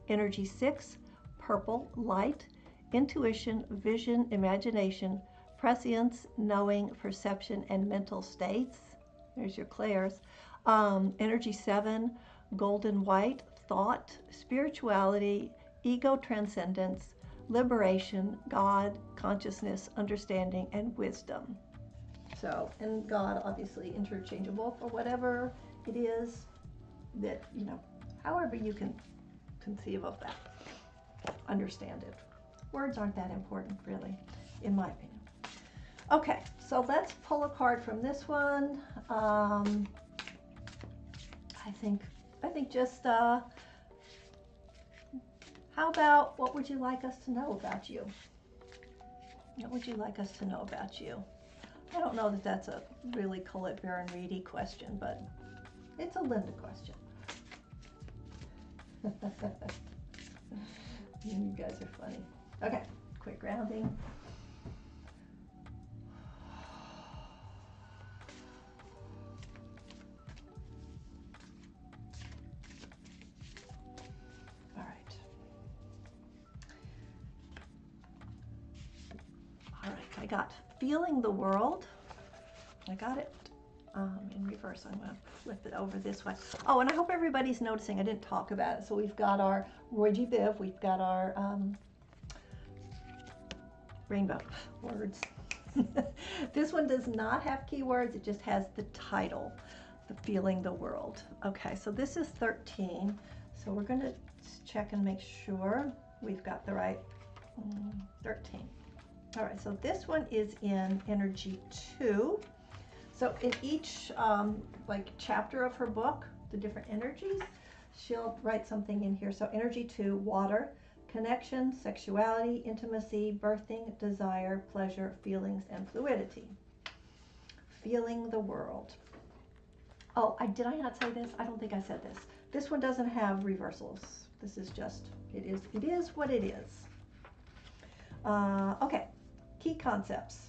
Energy 6, purple, light, intuition, vision, imagination, prescience, knowing, perception, and mental states. There's your clairs. Energy 7, golden white, thought, spirituality, ego transcendence, liberation, God, consciousness, understanding, and wisdom. So, and God obviously interchangeable for whatever it is that, you know, however you can conceive of that, understand it. Words aren't that important, really, in my opinion. Okay, so let's pull a card from this one. I think just, how about, what would you like us to know about you? What would you like us to know about you? I don't know that that's a really Colette Baron-Reid question, but it's a Linda question. You guys are funny. Okay, quick grounding. All right, I got Feeling the World. I got it in reverse. I'm going to flip it over this way. Oh, and I hope everybody's noticing I didn't talk about it. So we've got our Roy G. Biv. We've got our rainbow words. This one does not have keywords. It just has the title, the Feeling the World. Okay, so this is 13. So we're going to check and make sure we've got the right 13. All right, so this one is in Energy 2. So in each like chapter of her book, the different energies, she'll write something in here. So Energy 2, water, connection, sexuality, intimacy, birthing, desire, pleasure, feelings, and fluidity. Feeling the world. Oh, did I not say this? I don't think I said this. This one doesn't have reversals. This is just, it is what it is. Okay, key concepts.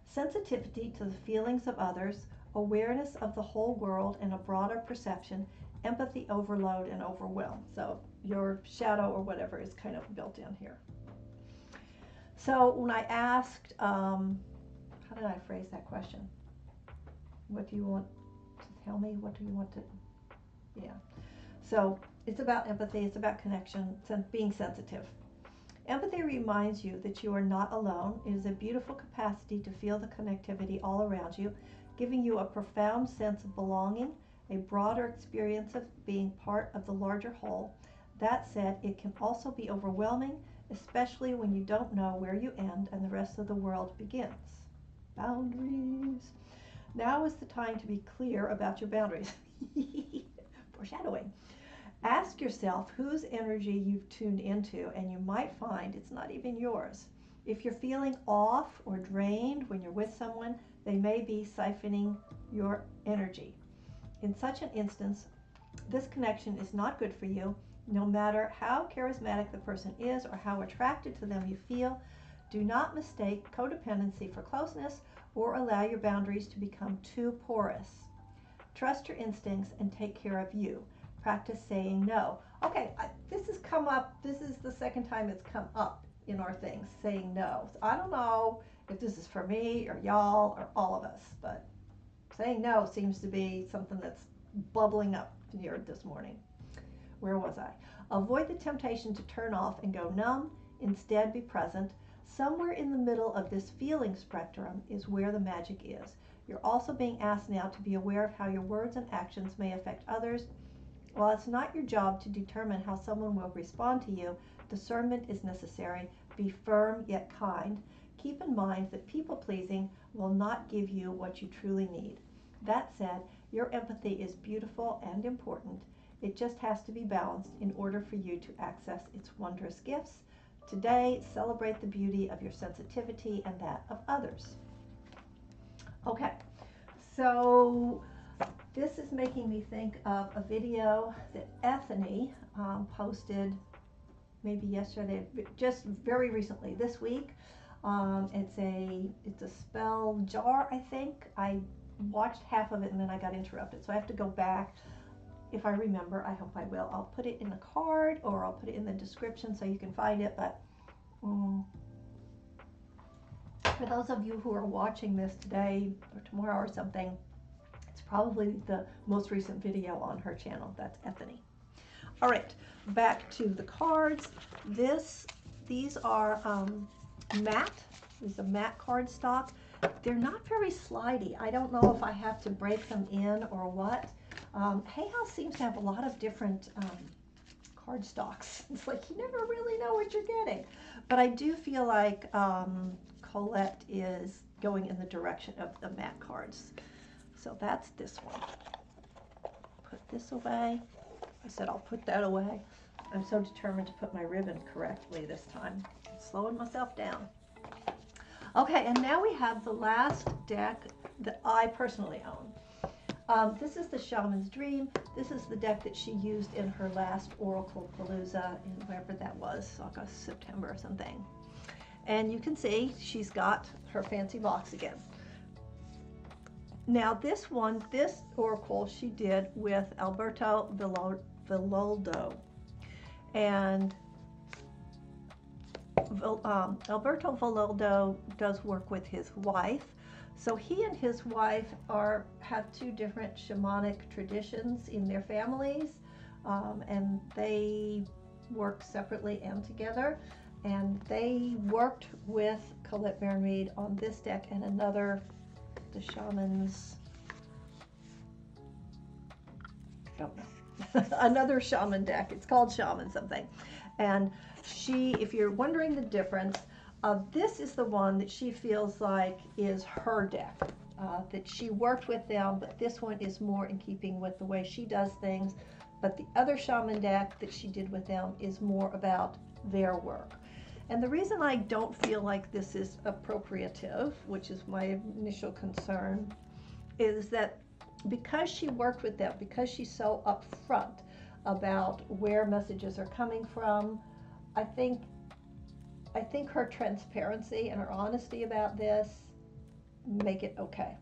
Sensitivity to the feelings of others, awareness of the whole world and a broader perception, empathy overload and overwhelm. So your shadow or whatever is kind of built in here. So when I asked, how did I phrase that question? What do you want to tell me? What do you want to, yeah. So it's about empathy, it's about connection, being sensitive. Empathy reminds you that you are not alone. It is a beautiful capacity to feel the connectivity all around you, giving you a profound sense of belonging, a broader experience of being part of the larger whole. That said, it can also be overwhelming, especially when you don't know where you end and the rest of the world begins. Boundaries. Now is the time to be clear about your boundaries. Foreshadowing. Ask yourself whose energy you've tuned into, and you might find it's not even yours. If you're feeling off or drained when you're with someone, they may be siphoning your energy. In such an instance, this connection is not good for you. No matter how charismatic the person is or how attracted to them you feel, do not mistake codependency for closeness or allow your boundaries to become too porous. Trust your instincts and take care of you. Practice saying no. Okay, this has come up. This is the second time it's come up in our things, saying no. So I don't know if this is for me or y'all or all of us, but saying no seems to be something that's bubbling up here this morning. Where was I? Avoid the temptation to turn off and go numb. Instead, be present. Somewhere in the middle of this feeling spectrum is where the magic is. You're also being asked now to be aware of how your words and actions may affect others. While it's not your job to determine how someone will respond to you, discernment is necessary. Be firm yet kind. Keep in mind that people-pleasing will not give you what you truly need. That said, your empathy is beautiful and important. It just has to be balanced in order for you to access its wondrous gifts. Today, celebrate the beauty of your sensitivity and that of others. Okay, so this is making me think of a video that Ethany posted maybe yesterday, just very recently, this week. It's a spell jar, I think. I watched half of it and then I got interrupted, so I have to go back. If I remember, I hope I will. I'll put it in the card or I'll put it in the description so you can find it. But for those of you who are watching this today or tomorrow or something, it's probably the most recent video on her channel. That's Ethany. All right, back to the cards. These are matte. This is a matte cardstock. They're not very slidey. I don't know if I have to break them in or what. Hay House seems to have a lot of different cardstocks. It's like you never really know what you're getting. But I do feel like Colette is going in the direction of the matte cards. So that's this one. Put this away. I said I'll put that away. I'm so determined to put my ribbon correctly this time. I'm slowing myself down. Okay, and now we have the last deck that I personally own. This is the Shaman's Dream. This is the deck that she used in her last Oracle Palooza in wherever that was, August, September or something. And you can see she's got her fancy box again. Now this Oracle she did with Alberto Villoldo. And Alberto Villoldo does work with his wife. So he and his wife have two different shamanic traditions in their families, and they work separately and together. And they worked with Colette Baron-Reid on this deck and another, the Shaman's, I don't know, another Shaman deck. It's called Shaman something. And she, if you're wondering the difference, this is the one that she feels like is her deck, that she worked with them, but this one is more in keeping with the way she does things. But the other Shaman deck that she did with them is more about their work. And the reason I don't feel like this is appropriative, which is my initial concern, is that because she worked with them, because she's so upfront about where messages are coming from, I think her transparency and her honesty about this make it okay.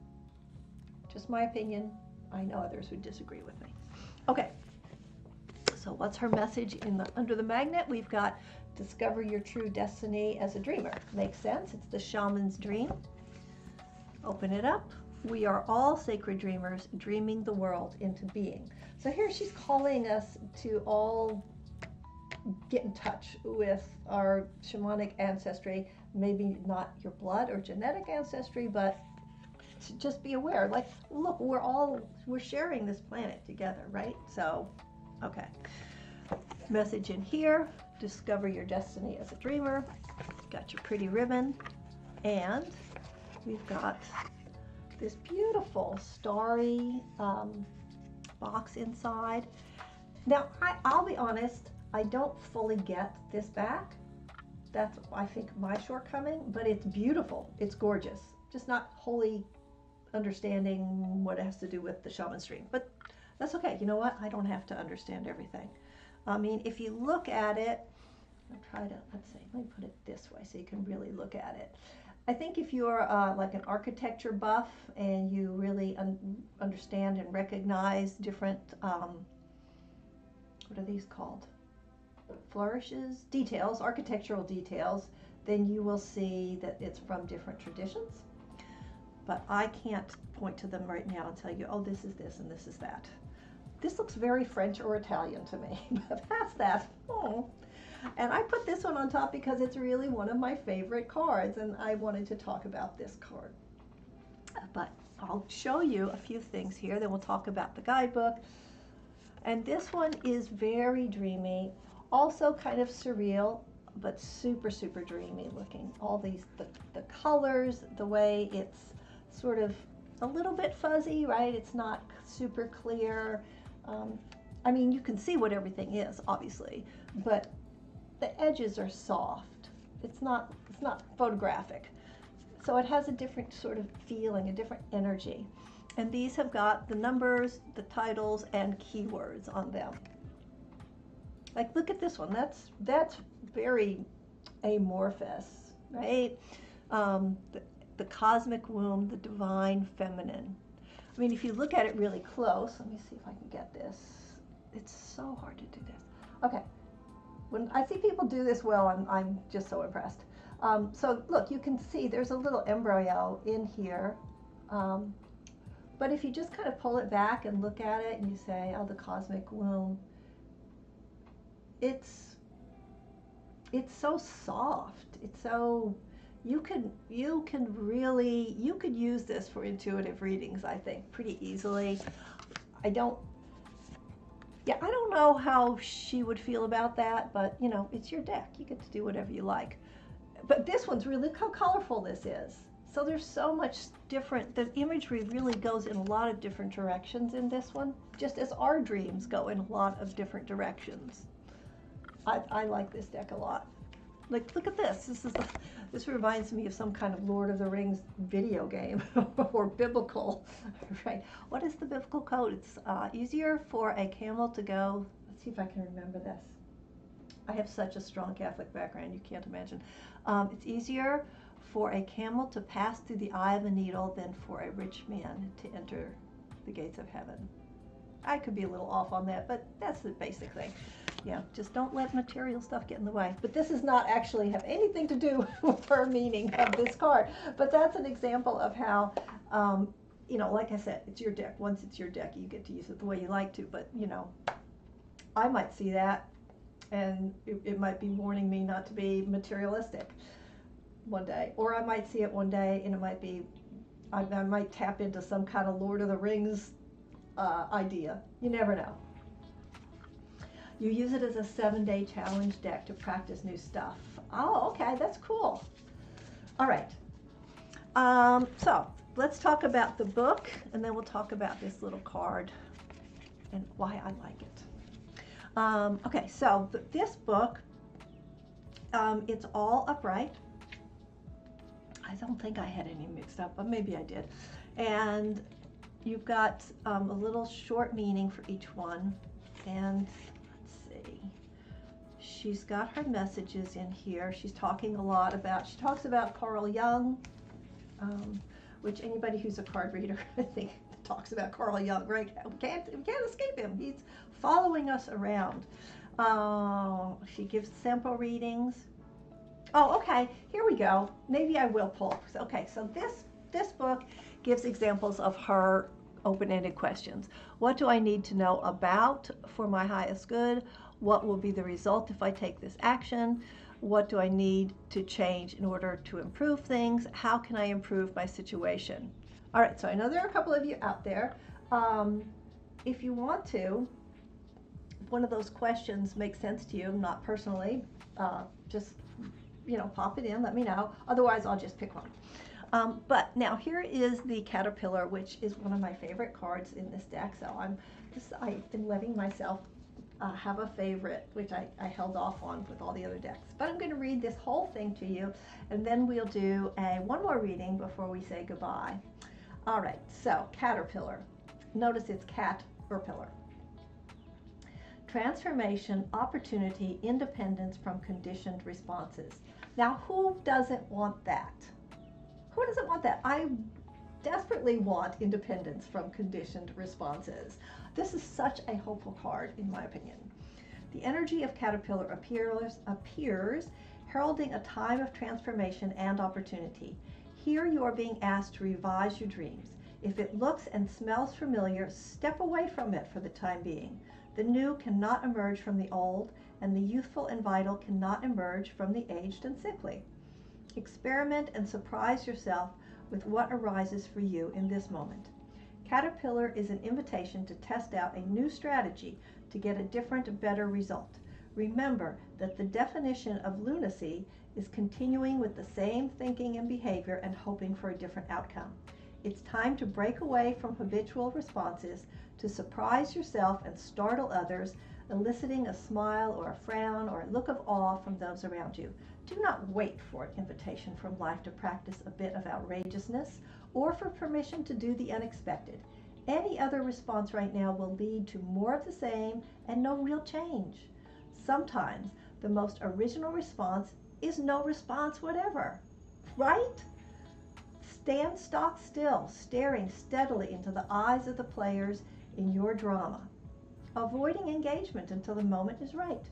Just my opinion. I know others would disagree with me. Okay, so what's her message under the magnet? We've got discover your true destiny as a dreamer. Makes sense. It's the shaman's dream. Open it up. We are all sacred dreamers, dreaming the world into being. So here she's calling us to all get in touch with our shamanic ancestry, maybe not your blood or genetic ancestry, but to just be aware, like, look, we're sharing this planet together, right? So, okay. Message in here, discover your destiny as a dreamer. Got your pretty ribbon, and we've got this beautiful starry box inside. Now, I'll be honest, I don't fully get this back. That's, I think, my shortcoming, but it's beautiful. It's gorgeous. Just not wholly understanding what it has to do with the shaman stream. But that's okay. You know what? I don't have to understand everything. I mean, if you look at it, I'll try to, let's see, let me put it this way so you can really look at it. I think if you're like an architecture buff and you really understand and recognize different, what are these called? Flourishes, details, architectural details, then you will see that it's from different traditions. But I can't point to them right now and tell you, oh, this is this and this is that. This looks very French or Italian to me, but past that, oh. And I put this one on top because it's really one of my favorite cards, and I wanted to talk about this card. But I'll show you a few things here, then we'll talk about the guidebook. And this one is very dreamy, also kind of surreal, but super, super dreamy looking. All these, the colors, the way it's sort of a little bit fuzzy, right? It's not super clear. I mean, you can see what everything is, obviously, but the edges are soft. It's not photographic. So it has a different sort of feeling, a different energy. And these have got the numbers, the titles, and keywords on them. Like, look at this one. That's very amorphous, right? The cosmic womb, the divine feminine. I mean, if you look at it really close, let me see if I can get this. It's so hard to do this. Okay. When I see people do this well, I'm just so impressed. So look, you can see there's a little embryo in here. But if you just kind of pull it back and look at it and you say, oh, the cosmic womb, it's so soft. It's so, you could use this for intuitive readings, I think, pretty easily. I don't know how she would feel about that, but you know, it's your deck. You get to do whatever you like. But this one's really, look how colorful this is. So there's so much different, the imagery really goes in a lot of different directions in this one, just as our dreams go in a lot of different directions. I like this deck a lot. Like, look at this. This reminds me of some kind of Lord of the Rings video game or biblical, right? What is the biblical code? It's easier for a camel to go. Let's see if I can remember this. I have such a strong Catholic background, you can't imagine. It's easier for a camel to pass through the eye of a needle than for a rich man to enter the gates of heaven. I could be a little off on that, but that's the basic thing. Yeah, just don't let material stuff get in the way. But this does not actually have anything to do with her meaning of this card. But that's an example of how, you know, like I said, it's your deck. Once it's your deck, you get to use it the way you like to. But, you know, I might see that, and it might be warning me not to be materialistic one day. Or I might see it one day, and it might be, I might tap into some kind of Lord of the Rings idea. You never know. You use it as a 7-day challenge deck to practice new stuff. Oh, okay, that's cool. All right. So let's talk about the book, and then we'll talk about this little card and why I like it. Okay, so this book, it's all upright. I don't think I had any mixed up, but maybe I did. And you've got a little short meaning for each one. And let's see, she's got her messages in here. She's talking a lot about, she talks about Carl Jung, which anybody who's a card reader, I think, talks about Carl Jung, right? We can't escape him. He's following us around. She gives sample readings. Oh, okay, here we go. Maybe I will pull. Okay, so this book gives examples of her open-ended questions. What do I need to know about for my highest good? What will be the result if I take this action? What do I need to change in order to improve things? How can I improve my situation? All right, so I know there are a couple of you out there. If you want to, one of those questions makes sense to you, not personally, just, you know, pop it in, let me know. Otherwise, I'll just pick one. But now here is the caterpillar, which is one of my favorite cards in this deck. So I've been letting myself have a favorite, which I held off on with all the other decks. But I'm going to read this whole thing to you, and then we'll do one more reading before we say goodbye. All right, so caterpillar. Notice it's cat or pillar. Transformation, opportunity, independence from conditioned responses. Now, who doesn't want that? Who doesn't want that? I desperately want independence from conditioned responses. This is such a hopeful card, in my opinion. The energy of caterpillar appears heralding a time of transformation and opportunity. Here you are being asked to revise your dreams. If it looks and smells familiar, step away from it for the time being. The new cannot emerge from the old, and the youthful and vital cannot emerge from the aged and sickly. Experiment and surprise yourself with what arises for you in this moment. Caterpillar is an invitation to test out a new strategy to get a different, better result. Remember that the definition of lunacy is continuing with the same thinking and behavior and hoping for a different outcome. It's time to break away from habitual responses, to surprise yourself and startle others, eliciting a smile or a frown or a look of awe from those around you. Do not wait for an invitation from life to practice a bit of outrageousness or for permission to do the unexpected. Any other response right now will lead to more of the same and no real change. Sometimes the most original response is no response whatever, right? Stand stock still, staring steadily into the eyes of the players in your drama, avoiding engagement until the moment is right.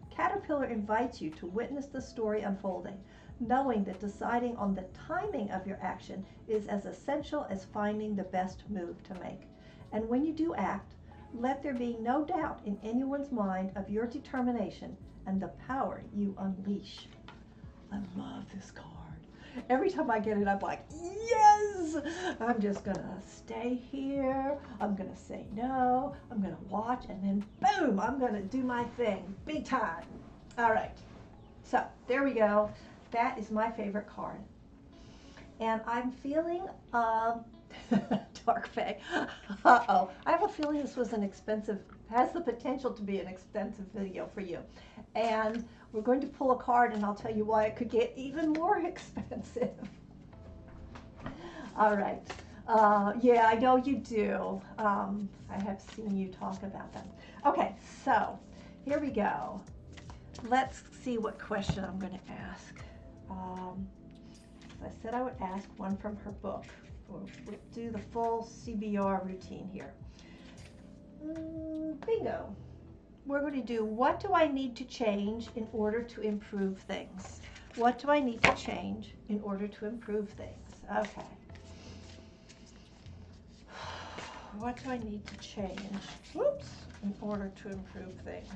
Caterpillar invites you to witness the story unfolding, knowing that deciding on the timing of your action is as essential as finding the best move to make. And when you do act, let there be no doubt in anyone's mind of your determination and the power you unleash. I love this card. Every time I get it, I'm like, yes! I'm just gonna stay here. I'm gonna say no. I'm gonna watch, and then boom, I'm gonna do my thing, big time. All right, so there we go. That is my favorite card. And I'm feeling Dark Fae. Uh-oh, I have a feeling this was has the potential to be an expensive video for you. And we're going to pull a card, and I'll tell you why it could get even more expensive. All right. Yeah, I know you do. I have seen you talk about them. Okay, so here we go. Let's see what question I'm going to ask. I said I would ask one from her book. We'll do the full CBR routine here. Bingo. we're going to do, what do I need to change in order to improve things? What do I need to change in order to improve things? Okay. What do I need to change? Whoops. In order to improve things.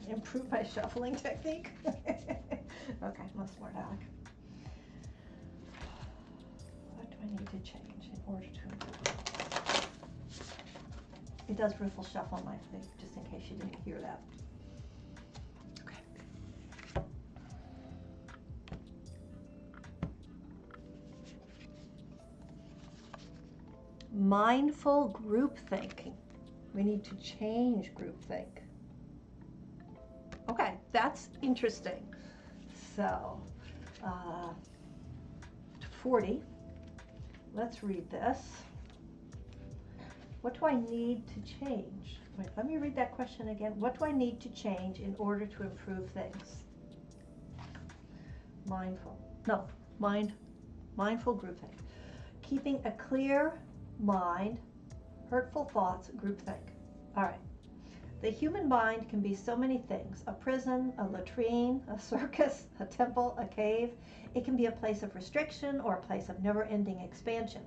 Improve my shuffling technique? Okay, more smart aleck. What do I need to change in order to improve? It does riffle shuffle my thing, just in case you didn't hear that. Okay. Mindful group thinking. We need to change groupthink. Okay, that's interesting. So, 40. Let's read this. What do I need to change? Wait, let me read that question again. What do I need to change in order to improve things? Mindful groupthink. Keeping a clear mind, hurtful thoughts, groupthink. All right. The human mind can be so many things: a prison, a latrine, a circus, a temple, a cave. It can be a place of restriction or a place of never-ending expansion.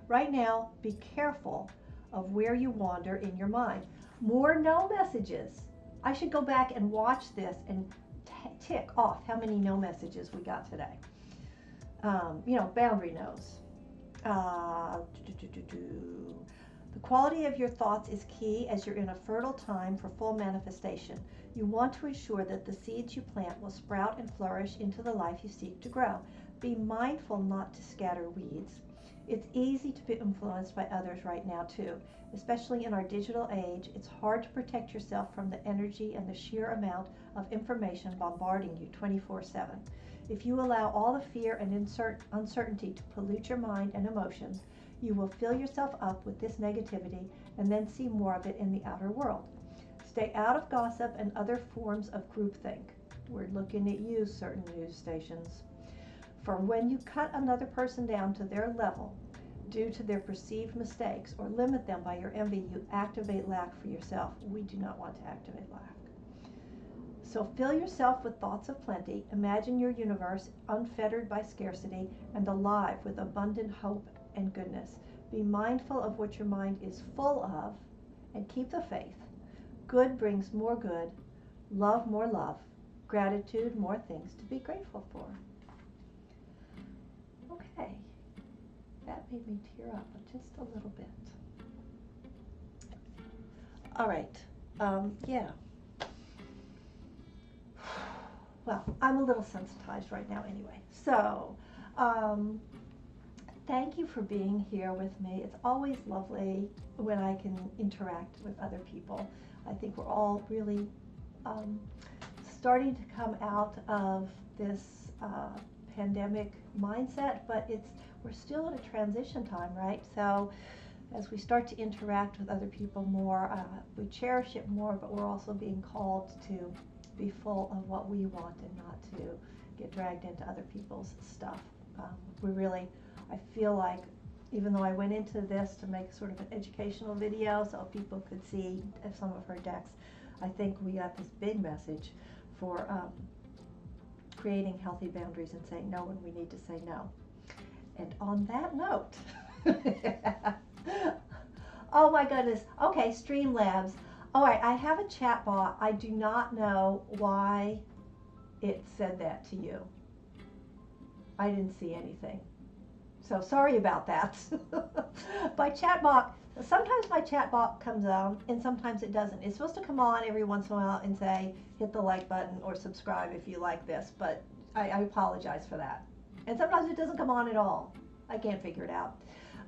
Right now, be careful of where you wander in your mind. More no messages. I should go back and watch this and tick off how many no messages we got today. Boundary no's. The quality of your thoughts is key as you're in a fertile time for full manifestation. You want to ensure that the seeds you plant will sprout and flourish into the life you seek to grow. Be mindful not to scatter weeds. It's easy to be influenced by others right now too. Especially in our digital age, it's hard to protect yourself from the energy and the sheer amount of information bombarding you 24/7. If you allow all the fear and uncertainty to pollute your mind and emotions, you will fill yourself up with this negativity and then see more of it in the outer world. Stay out of gossip and other forms of groupthink. We're looking at you, certain news stations. For when you cut another person down to their level due to their perceived mistakes or limit them by your envy, you activate lack for yourself. We do not want to activate lack. So fill yourself with thoughts of plenty. Imagine your universe unfettered by scarcity and alive with abundant hope and goodness. Be mindful of what your mind is full of and keep the faith. Good brings more good, love more love, gratitude more things to be grateful for. Okay, that made me tear up just a little bit. All right, yeah. Well, I'm a little sensitized right now anyway. So, thank you for being here with me. It's always lovely when I can interact with other people. I think we're all really starting to come out of this pandemic mindset, but we're still in a transition time, right? So as we start to interact with other people more, we cherish it more, but we're also being called to be full of what we want and not to get dragged into other people's stuff. I feel like, even though I went into this to make sort of an educational video so people could see some of her decks, I think we got this big message for creating healthy boundaries and saying no when we need to say no. And on that note, oh my goodness, okay, Streamlabs. All right, I have a chat bot. I do not know why it said that to you. I didn't see anything. So sorry about that. My chat bot, sometimes my chat bot comes on and sometimes it doesn't. It's supposed to come on every once in a while and say, hit the like button or subscribe if you like this, but I apologize for that. And sometimes it doesn't come on at all. I can't figure it out.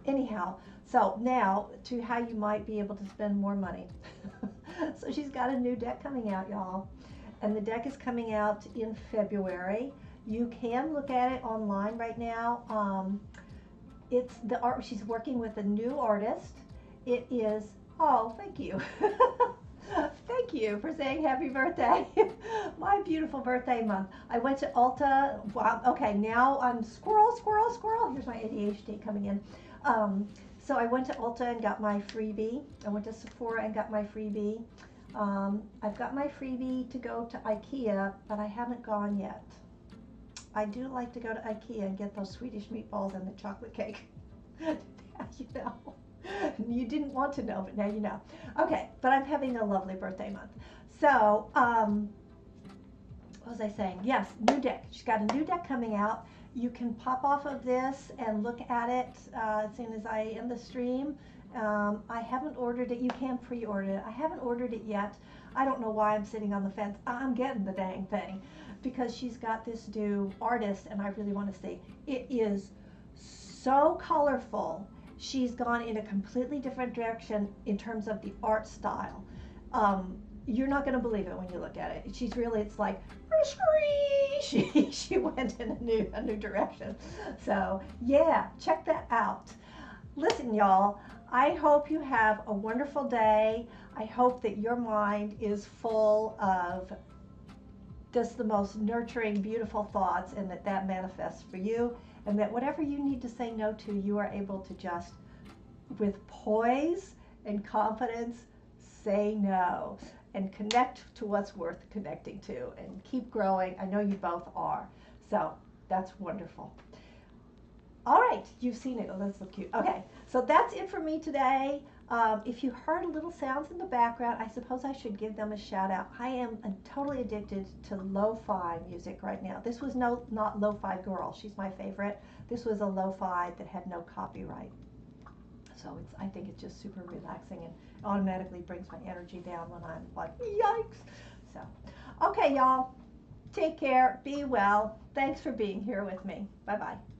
Anyhow, so now to how you might be able to spend more money. So she's got a new deck coming out, y'all. And the deck is coming out in February. You can look at it online right now. It's the art. She's working with a new artist. It is, oh, thank you. Thank you for saying happy birthday. My beautiful birthday month. I went to Ulta. Wow, okay, now I'm squirrel. Here's my ADHD coming in. So I went to Ulta and got my freebie. I went to Sephora and got my freebie. I've got my freebie to go to IKEA, but I haven't gone yet. I do like to go to IKEA and get those Swedish meatballs and the chocolate cake. You know. You didn't want to know, but now you know. Okay, but I'm having a lovely birthday month. So, what was I saying? Yes, new deck. She's got a new deck coming out. You can pop off of this and look at it as soon as I end the stream. I haven't ordered it. You can pre-order it. I haven't ordered it yet. I don't know why I'm sitting on the fence. I'm getting the dang thing because she's got this new artist and I really want to see. It is so colorful. She's gone in a completely different direction in terms of the art style. You're not going to believe it when you look at it. She's really, it's like, she went in a new direction. So yeah, check that out. Listen, y'all, I hope you have a wonderful day. I hope that your mind is full of just the most nurturing, beautiful thoughts and that manifests for you, and that whatever you need to say no to, you are able to just, with poise and confidence, say no and connect to what's worth connecting to and keep growing. I know you both are. So that's wonderful. All right, you've seen it. Oh, that's so cute. Okay, so that's it for me today. If you heard little sounds in the background, I suppose I should give them a shout out. I am totally addicted to lo-fi music right now. This was not Lo-Fi Girl. She's my favorite. This was a lo-fi that had no copyright. So I think it's just super relaxing and automatically brings my energy down when I'm like, yikes. So, okay, y'all, take care, be well. Thanks for being here with me. Bye-bye.